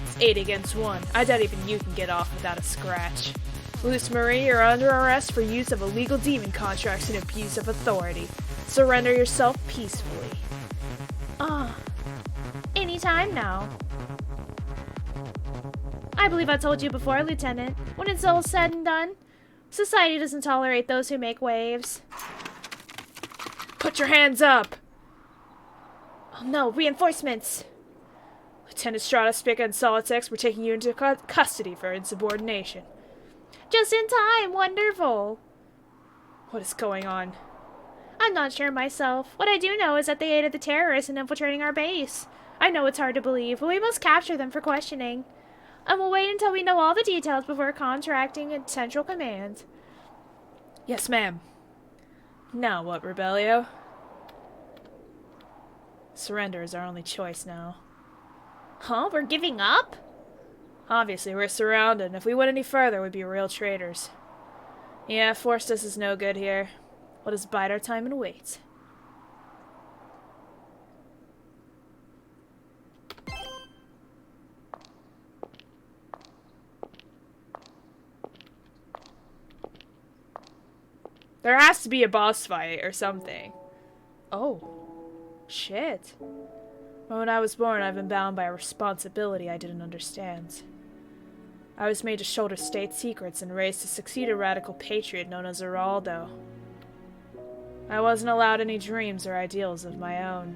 It's 8 against 1. I doubt even you can get off without a scratch. Luce Marie, you're under arrest for use of illegal demon contracts and abuse of authority. Surrender yourself peacefully. Anytime now. I believe I told you before, Lieutenant. When it's all said and done, society doesn't tolerate those who make waves. Put your hands up! Oh no, reinforcements! Lieutenant Strata, Spica, and Solitex, we're taking you into custody for insubordination. Just in time, wonderful! What is going on? I'm not sure myself. What I do know is that they aided the terrorists in infiltrating our base. I know it's hard to believe, but we must capture them for questioning. And we'll wait until we know all the details before contracting at Central Command. Yes, ma'am. Now what, Rebellio? Surrender is our only choice now. Huh? We're giving up? Obviously, we're surrounded, and if we went any further, we'd be real traitors. Yeah, forced us is no good here. Let us bide our time and wait. There has to be a boss fight or something. Oh. Shit. When I was born, I've been bound by a responsibility I didn't understand. I was made to shoulder state secrets and raised to succeed a radical patriot known as Geraldo. I wasn't allowed any dreams or ideals of my own.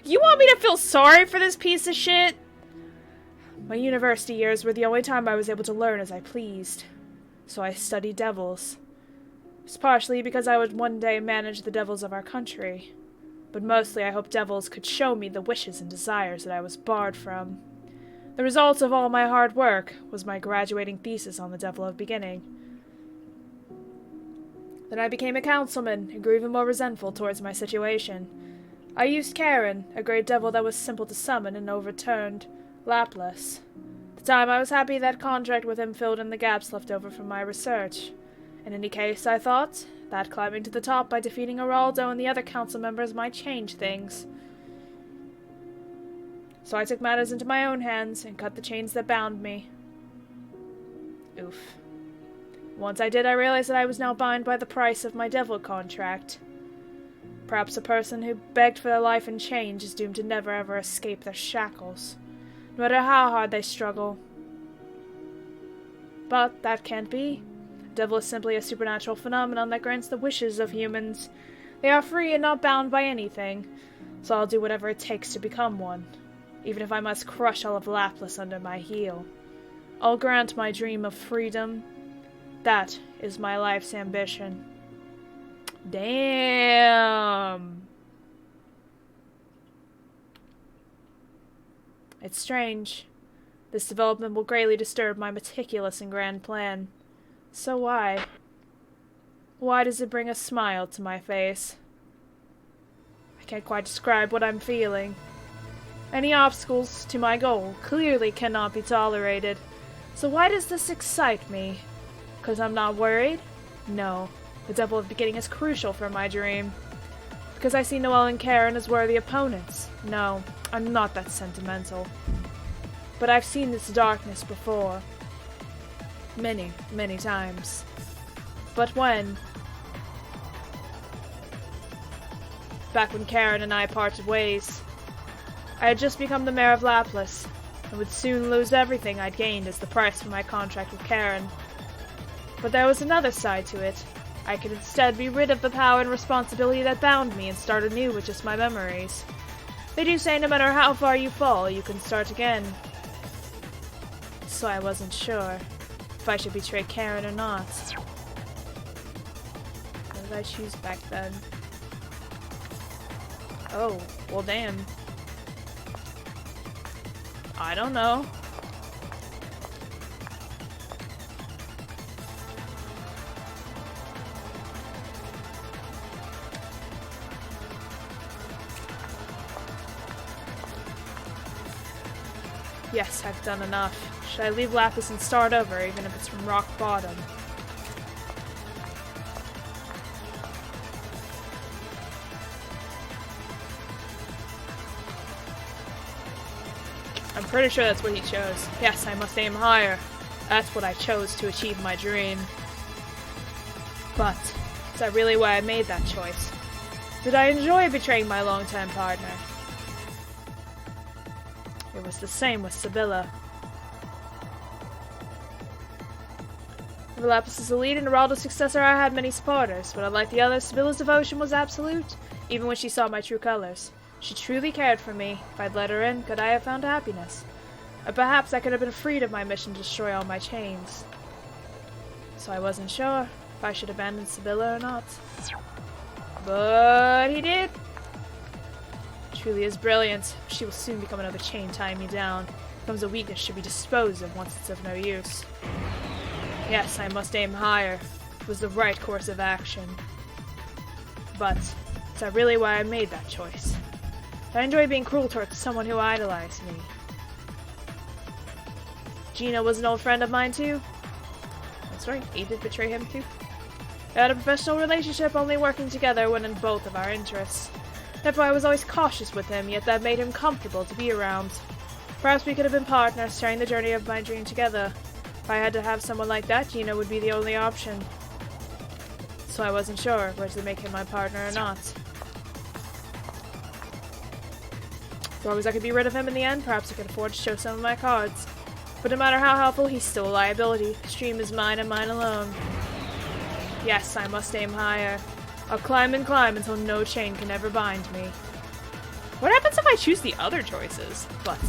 You want me to feel sorry for this piece of shit? My university years were the only time I was able to learn as I pleased. So I studied devils. It's partially because I would one day manage the devils of our country. But mostly I hoped devils could show me the wishes and desires that I was barred from. The result of all my hard work was my graduating thesis on the Devil of Beginning. Then I became a councilman and grew even more resentful towards my situation. I used Karen, a great devil that was simple to summon and overturned Laplace. At the time I was happy that contract with him filled in the gaps left over from my research. In any case, I thought that climbing to the top by defeating Geraldo and the other council members might change things. So I took matters into my own hands and cut the chains that bound me. Oof. Once I did, I realized that I was now bound by the price of my devil contract. Perhaps a person who begged for their life in change is doomed to never ever escape their shackles, no matter how hard they struggle. But that can't be. The devil is simply a supernatural phenomenon that grants the wishes of humans. They are free and not bound by anything, so I'll do whatever it takes to become one, even if I must crush all of Laplace under my heel. I'll grant my dream of freedom. That is my life's ambition. Damn! It's strange. This development will greatly disturb my meticulous and grand plan. So why? Why does it bring a smile to my face? I can't quite describe what I'm feeling. Any obstacles to my goal clearly cannot be tolerated. So why does this excite me? 'Cause I'm not worried? No. The Devil of Beginning is crucial for my dream. Because I see Noel and Karen as worthy opponents? No, I'm not that sentimental. But I've seen this darkness before. Many, many times. But when? Back when Karen and I parted ways. I had just become the mayor of Laplace, and would soon lose everything I'd gained as the price for my contract with Karen. But there was another side to it. I could instead be rid of the power and responsibility that bound me and start anew with just my memories. They do say no matter how far you fall, you can start again. So I wasn't sure if I should betray Karen or not. What did I choose back then? Oh, well damn. I don't know. Yes, I've done enough. Should I leave Lapis and start over, even if it's from rock bottom? I'm pretty sure that's what he chose. Yes, I must aim higher. That's what I chose to achieve my dream. But, is that really why I made that choice? Did I enjoy betraying my longtime partner? It was the same with Sibylla. For Lapis' elite and Geraldo's successor, I had many supporters, but unlike the others, Sibylla's devotion was absolute, even when she saw my true colors. She truly cared for me. If I'd let her in, could I have found happiness? Or perhaps I could have been freed of my mission to destroy all my chains. So I wasn't sure if I should abandon Sibylla or not. But he did. Truly is brilliant. She will soon become another chain tying me down. Becomes a weakness should be disposed of once it's of no use. Yes, I must aim higher. It was the right course of action. But, is that really why I made that choice? I enjoy being cruel towards someone who idolized me. Gina was an old friend of mine too. That's right, he did betray him too. We had a professional relationship, only working together when in both of our interests. Therefore I was always cautious with him, yet that made him comfortable to be around. Perhaps we could have been partners, sharing the journey of my dream together. If I had to have someone like that, Gina would be the only option. So I wasn't sure whether to make him my partner or not. As long as I could be rid of him in the end, perhaps I could afford to show some of my cards. But no matter how helpful, he's still a liability. The stream is mine and mine alone. Yes, I must aim higher. I'll climb and climb until no chain can ever bind me. What happens if I choose the other choices? But,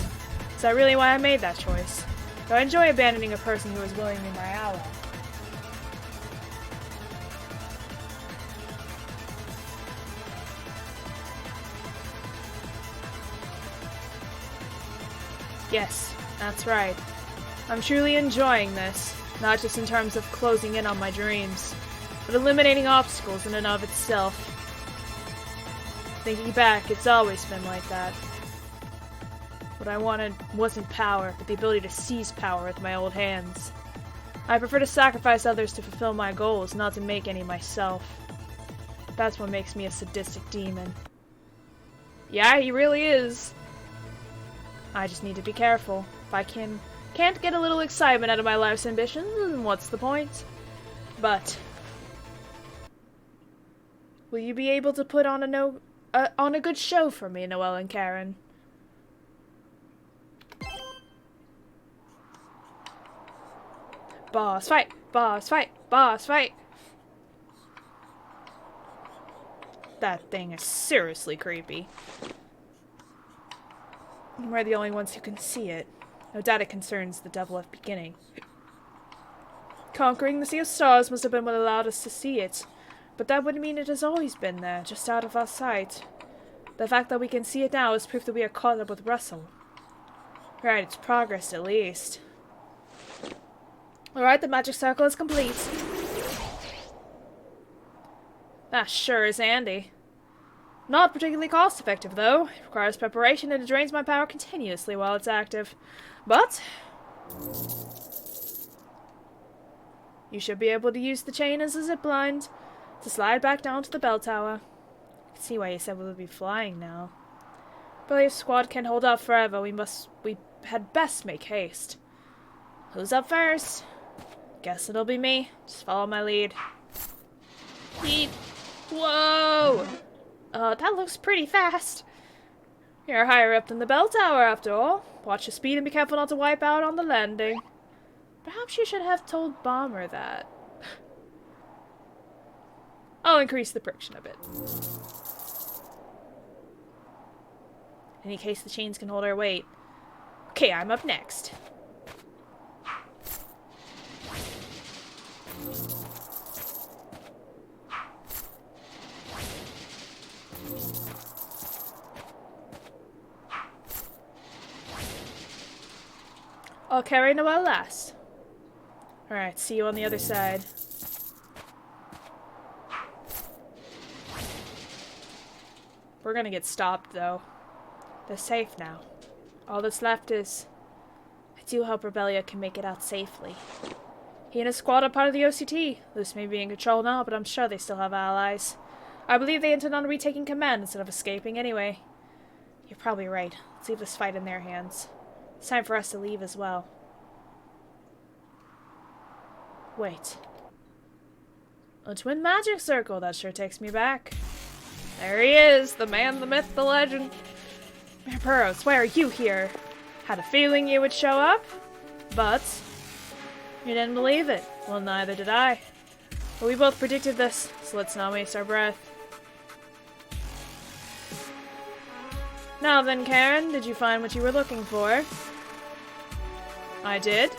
is that really why I made that choice? Do I enjoy abandoning a person who is willingly my ally? Yes, that's right. I'm truly enjoying this, not just in terms of closing in on my dreams, but eliminating obstacles in and of itself. Thinking back, it's always been like that. What I wanted wasn't power, but the ability to seize power with my old hands. I prefer to sacrifice others to fulfill my goals, not to make any myself. That's what makes me a sadistic demon. Yeah, he really is. I just need to be careful. If I can't get a little excitement out of my life's ambitions, then what's the point? But will you be able to put on a good show for me, Noel and Karen? Boss fight! Boss fight! Boss fight! That thing is seriously creepy. We're the only ones who can see it. No doubt it concerns the devil at the beginning. Conquering the Sea of Stars must have been what allowed us to see it. But that would mean it has always been there, just out of our sight. The fact that we can see it now is proof that we are caught up with Russell. Right, it's progress at least. Alright, the magic circle is complete. That sure is handy. Not particularly cost-effective, though. It requires preparation and it drains my power continuously while it's active. But you should be able to use the chain as a zipline to slide back down to the bell tower. I can see why you said we would be flying now. But if squad can't hold up forever, we had best make haste. Who's up first? Guess it'll be me. Just follow my lead. Yeet. Whoa! That looks pretty fast. You're higher up than the bell tower, after all. Watch your speed and be careful not to wipe out on the landing. Perhaps you should have told Bomber that. I'll increase the friction a bit. In any case, the chains can hold our weight. Okay, I'm up next. I'll carry Noel last. Alright, see you on the other side. We're gonna get stopped, though. They're safe now. All that's left is... I do hope Rebellia can make it out safely. He and his squad are part of the OCT. This may be in control now, but I'm sure they still have allies. I believe they intend on retaking command instead of escaping anyway. You're probably right. Let's leave this fight in their hands. It's time for us to leave as well. Wait. A twin magic circle, that sure takes me back. There he is, the man, the myth, the legend. Mayor Burrows, why are you here? Had a feeling you would show up, but you didn't believe it. Well, neither did I. But we both predicted this, so let's not waste our breath. Now then, Karen, did you find what you were looking for? I did.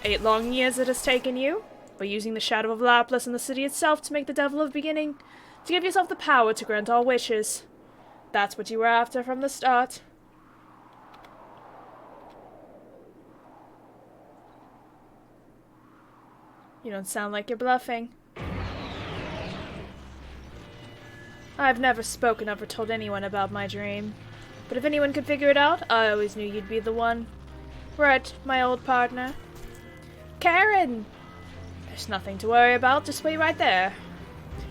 8 long years it has taken you, but using the shadow of Laplace and the city itself to make the devil of beginning, to give yourself the power to grant all wishes. That's what you were after from the start. You don't sound like you're bluffing. I've never spoken of or told anyone about my dream, but if anyone could figure it out, I always knew you'd be the one. Right, my old partner. Karen! There's nothing to worry about, just wait right there.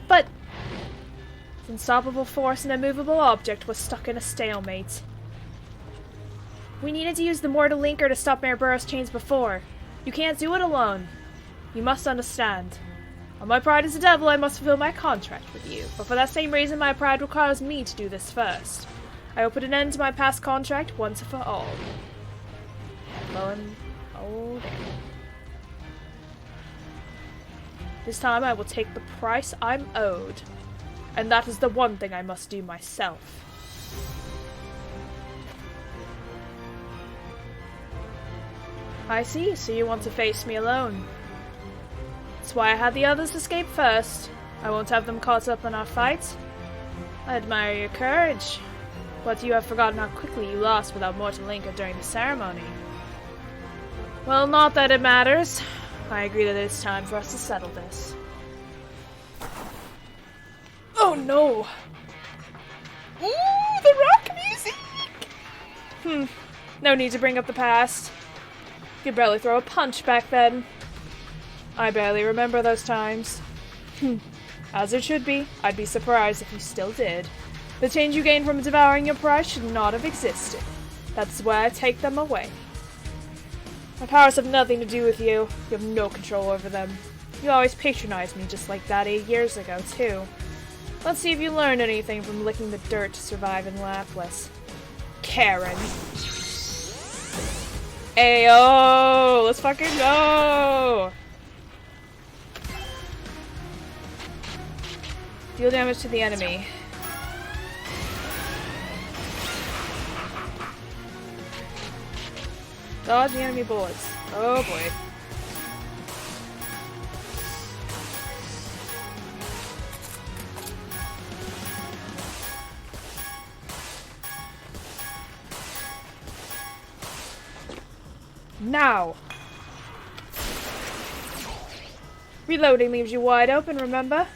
But... the unstoppable force and immovable object was stuck in a stalemate. We needed to use the mortal linker to stop Mayor Burrows' chains before. You can't do it alone. You must understand. On my pride as a devil, I must fulfill my contract with you, but for that same reason my pride requires me to do this first. I will put an end to my past contract once and for all. Lo and behold. This time I will take the price I'm owed. And that is the one thing I must do myself. I see, so you want to face me alone. That's why I had the others escape first. I won't have them caught up in our fight. I admire your courage. But you have forgotten how quickly you lost without mortal linker during the ceremony. Well, not that it matters. I agree that it's time for us to settle this. Oh no! Ooh, the rock music! No need to bring up the past. You could barely throw a punch back then. I barely remember those times. As it should be. I'd be surprised if you still did. The change you gained from devouring your prize should not have existed. That's why I take them away. My powers have nothing to do with you. You have no control over them. You always patronized me just like that 8 years ago, too. Let's see if you learned anything from licking the dirt to survive in Laplace. Karen. Ayo! Let's fucking go! Deal damage to the enemy. Dodge the enemy bullets. Oh boy. Now! Reloading leaves you wide open, remember?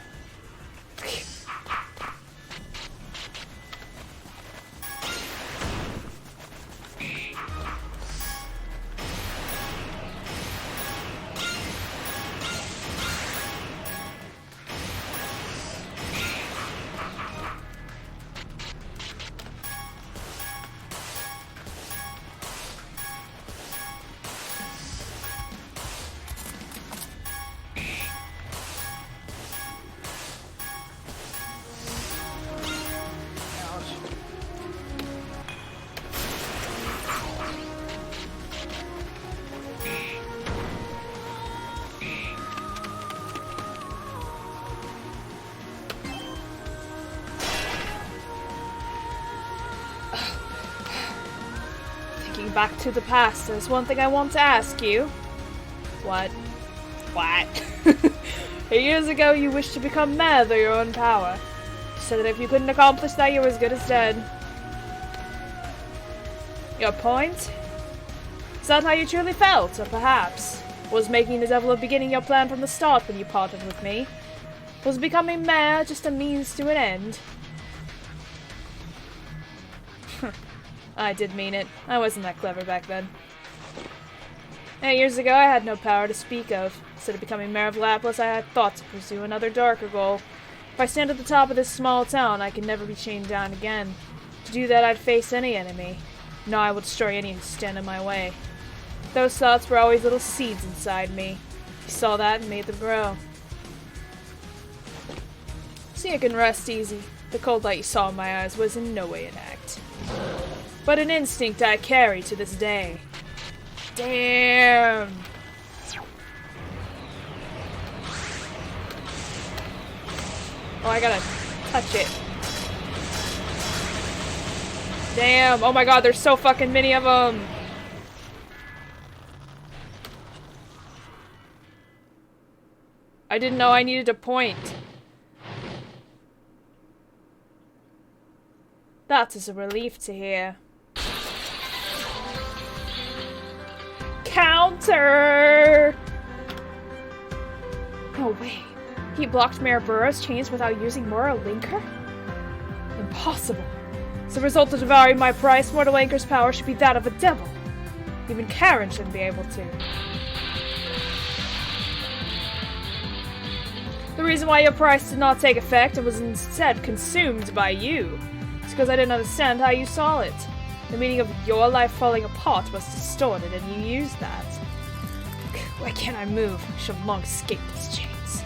back to the past, there's one thing I want to ask you. What? What? Years ago, you wished to become mad through your own power. You said that if you couldn't accomplish that, you were as good as dead. Your point? Is that how you truly felt? Or perhaps was making the devil of beginning your plan from the start when you parted with me? Was becoming mayor just a means to an end? I did mean it. I wasn't that clever back then. 8 years ago, I had no power to speak of. Instead of becoming mayor of Lapis, I had thought to pursue another darker goal. If I stand at the top of this small town, I can never be chained down again. To do that, I'd face any enemy. No, I would destroy any who stand in my way. Those thoughts were always little seeds inside me. I saw that and made them grow. So you can rest easy. The cold light you saw in my eyes was in no way an act, but an instinct I carry to this day. Damn! Oh, I gotta touch it. Damn! Oh my god, there's so fucking many of them! I didn't know I needed a point. That is a relief to hear. Counter! No way. He blocked Mayor Burrow's chains without using Mortal Linker? Impossible. As a result of devouring my price, Mortal Linker's power should be that of a devil. Even Karen shouldn't be able to. The reason why your price did not take effect and was instead consumed by you is because I didn't understand how you saw it. The meaning of your life falling apart was distorted, and you used that. Why can't I move? I should have long escaped these chains.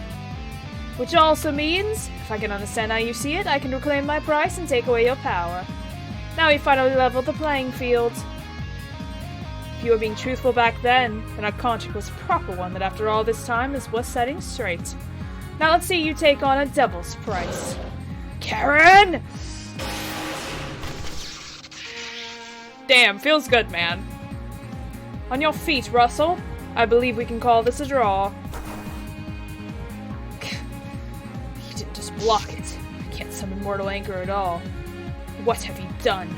Which also means, if I can understand how you see it, I can reclaim my price and take away your power. Now we finally leveled the playing field. If you were being truthful back then our contract was a proper one that after all this time is worth setting straight. Now let's see you take on a devil's price. Karen! Damn, feels good, man. On your feet, Russell. I believe we can call this a draw. You didn't just block it. I can't summon Mortal Anchor at all. What have you done?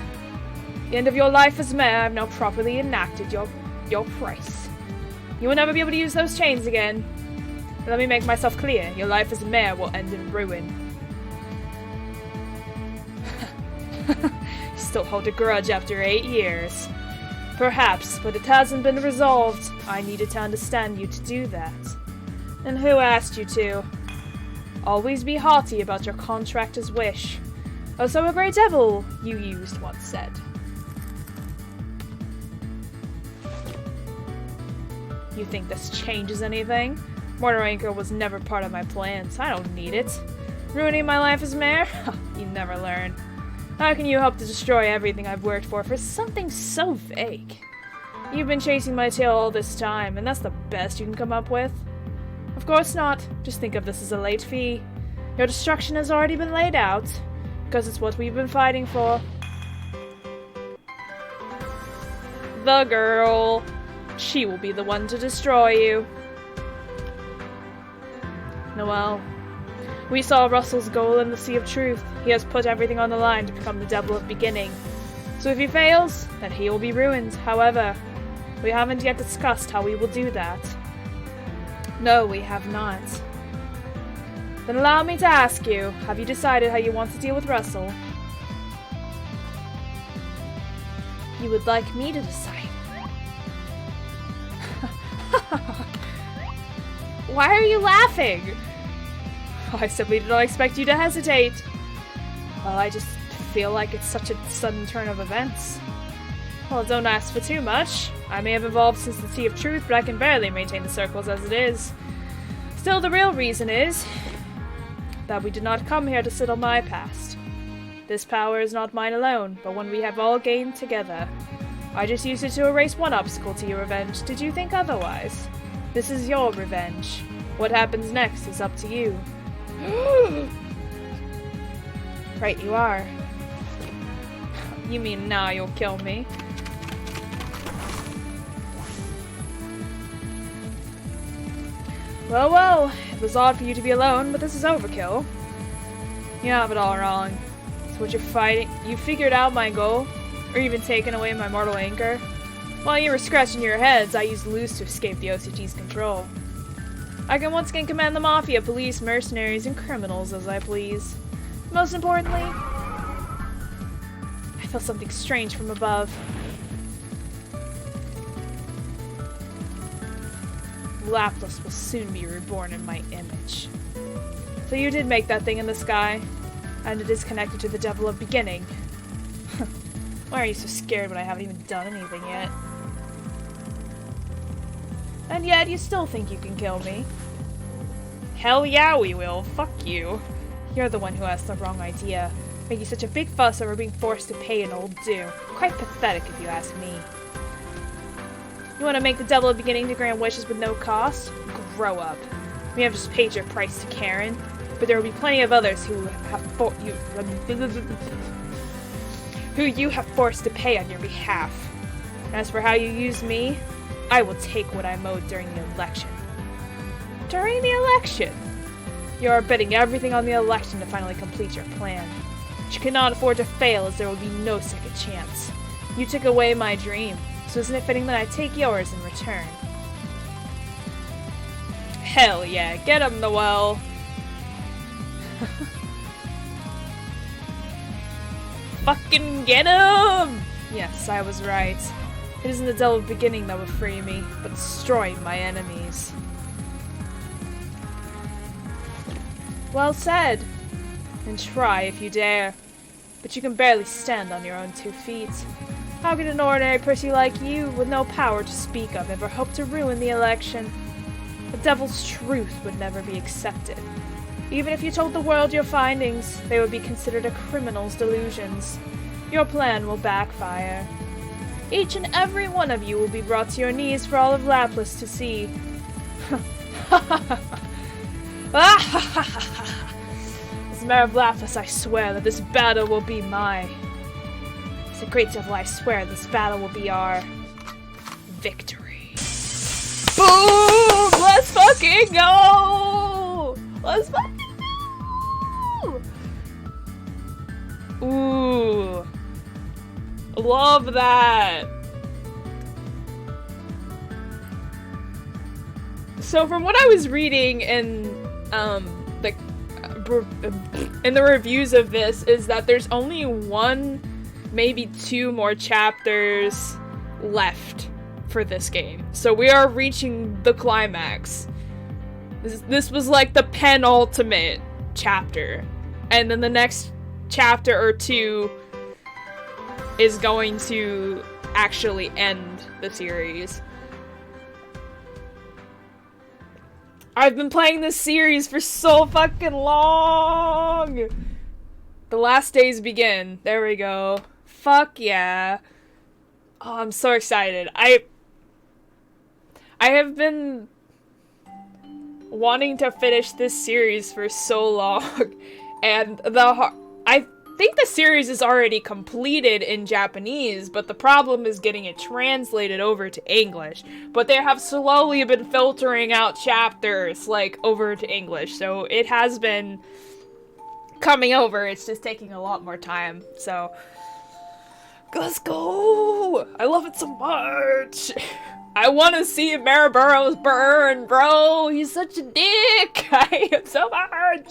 The end of your life as mayor, I've now properly enacted your price. You will never be able to use those chains again. Let me make myself clear. Your life as mayor will end in ruin. Still hold a grudge after 8 years. Perhaps, but it hasn't been resolved. I needed to understand you to do that. And who asked you to? Always be haughty about your contractor's wish. Also a great devil, you used once said. You think this changes anything? Mortar Anchor was never part of my plans. I don't need it. Ruining my life as mayor? You never learn. How can you hope to destroy everything I've worked for something so vague? You've been chasing my tail all this time, and that's the best you can come up with? Of course not. Just think of this as a late fee. Your destruction has already been laid out, because it's what we've been fighting for. The girl. She will be the one to destroy you. Noel. We saw Russell's goal in the Sea of Truth. He has put everything on the line to become the Devil of Beginning. So if he fails, then he will be ruined. However, we haven't yet discussed how we will do that. No, we have not. Then allow me to ask you, have you decided how you want to deal with Russell? You would like me to decide? Why are you laughing? I simply did not expect you to hesitate. Well, I just feel like it's such a sudden turn of events. Well, don't ask for too much. I may have evolved since the Sea of Truth, but I can barely maintain the circles as it is. Still, the real reason is that we did not come here to sit on my past. This power is not mine alone, but one we have all gained together. I just used it to erase one obstacle to your revenge. Did you think otherwise? This is your revenge. What happens next is up to you. Right, you are. You mean now you'll kill me? Well, well, it was odd for you to be alone, but this is overkill. You have it all wrong. So what you're fighting, you figured out my goal? Or even taken away my mortal anchor? While you were scratching your heads, I used loose to escape the OCT's control. I can once again command the Mafia, police, mercenaries, and criminals as I please. Most importantly, I felt something strange from above. Laplace will soon be reborn in my image. So you did make that thing in the sky, and it is connected to the devil of beginning. Why are you so scared when I haven't even done anything yet? And yet, you still think you can kill me? Hell yeah, we will. Fuck you. You're the one who has the wrong idea, making such a big fuss over being forced to pay an old due. Quite pathetic, if you ask me. You want to make the devil of beginning to grant wishes with no cost? Grow up. We have just paid your price to Karen, but there will be plenty of others who you have forced to pay on your behalf. And as for how you use me, I will take what I'm owed during the election. During the election? You are betting everything on the election to finally complete your plan. But you cannot afford to fail, as there will be no second chance. You took away my dream, so isn't it fitting that I take yours in return? Hell yeah, get him, Noel! Fucking get him! Yes, I was right. It isn't the devil of beginning that will free me, but destroying my enemies. Well said. And try if you dare. But you can barely stand on your own 2 feet. How could an ordinary person like you, with no power to speak of, ever hope to ruin the election? The devil's truth would never be accepted. Even if you told the world your findings, they would be considered a criminal's delusions. Your plan will backfire. Each and every one of you will be brought to your knees for all of Laplace to see. As mayor of Laplace, I swear that this battle will be mine. As a great devil, I swear this battle will be our victory. Boom! Let's fucking go! Let's fucking go! Ooh. Love that. So from what I was reading in the reviews of this is that there's only 1, maybe 2 more chapters left for this game. So we are reaching the climax. This was like the penultimate chapter. And then the next chapter or 2 is going to actually end the series. I've been playing this series for so fucking long! The last days begin. There we go. Fuck yeah. Oh, I'm so excited. I have been wanting to finish this series for so long, and I think the series is already completed in Japanese, but the problem is getting it translated over to English. But they have slowly been filtering out chapters, like, over to English, so it has been coming over. It's just taking a lot more time, so let's go! I love it so much! I want to see Mayor Burrows burn, bro! He's such a dick! I hate him so much!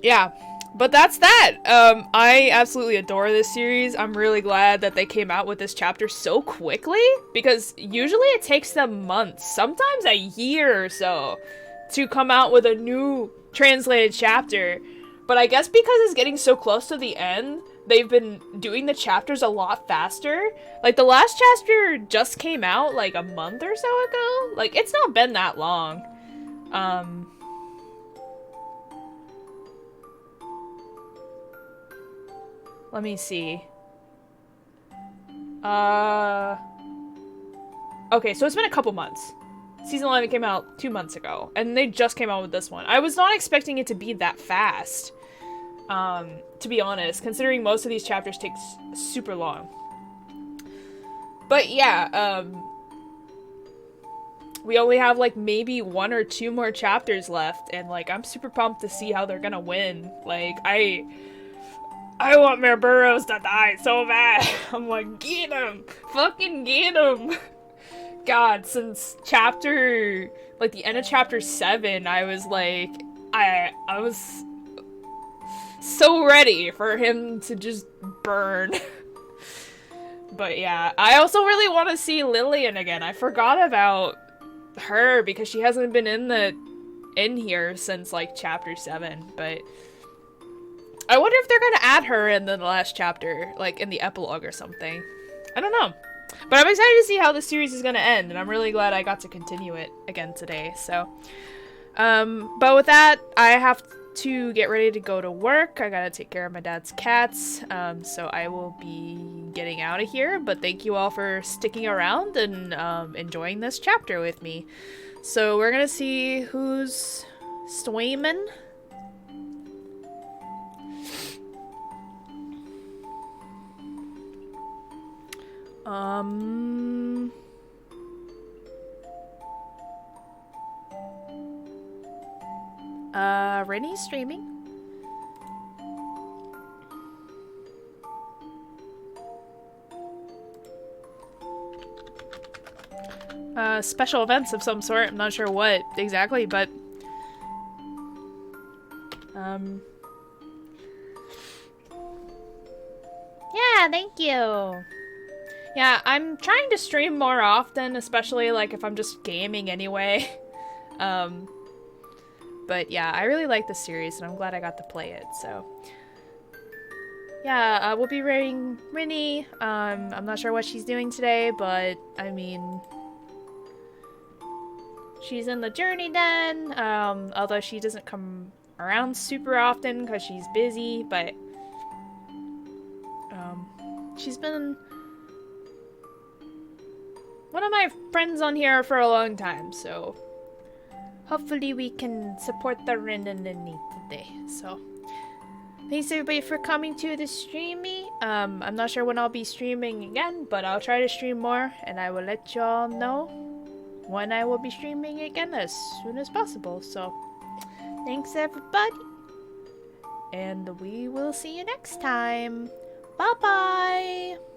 Yeah, but that's that. I absolutely adore this series. I'm really glad that they came out with this chapter so quickly, because usually it takes them months, sometimes a year or so, to come out with a new translated chapter. But I guess because it's getting so close to the end, they've been doing the chapters a lot faster. Like, the last chapter just came out, like, a month or so ago. Like, it's not been that long. Let me see. Okay, so it's been a couple months. Season 11 came out 2 months ago, and they just came out with this one. I was not expecting it to be that fast, to be honest, considering most of these chapters take super long. But yeah, we only have like maybe 1 or 2 more chapters left, and like I'm super pumped to see how they're gonna win. Like I want my burrows to die so bad. I'm like, get him, fucking get him. God, since chapter, like the end of chapter 7, I was like, I was so ready for him to just burn. But yeah, I also really want to see Lillian again. I forgot about her because she hasn't been in here since like chapter 7, but I wonder if they're gonna add her in the last chapter, like in the epilogue or something. I don't know. But I'm excited to see how this series is gonna end, and I'm really glad I got to continue it again today, so. But with that, I have to get ready to go to work. I gotta take care of my dad's cats, so I will be getting out of here, but thank you all for sticking around and, enjoying this chapter with me. So we're gonna see who's swimming. Rennie's streaming. Special events of some sort. I'm not sure what exactly, but Yeah, thank you. yeah, I'm trying to stream more often, especially like if I'm just gaming anyway. But yeah, I really like this series and I'm glad I got to play it, so. Yeah, we'll be rating Rennie. I'm not sure what she's doing today, but I mean, she's in the journey den, although she doesn't come around super often because she's busy, but she's been one of my friends on here for a long time, so hopefully we can support the Ren and the Neat today, so. Thanks everybody for coming to the streamy. I'm not sure when I'll be streaming again, but I'll try to stream more, and I will let y'all know when I will be streaming again as soon as possible. So, thanks everybody, and we will see you next time. Bye bye!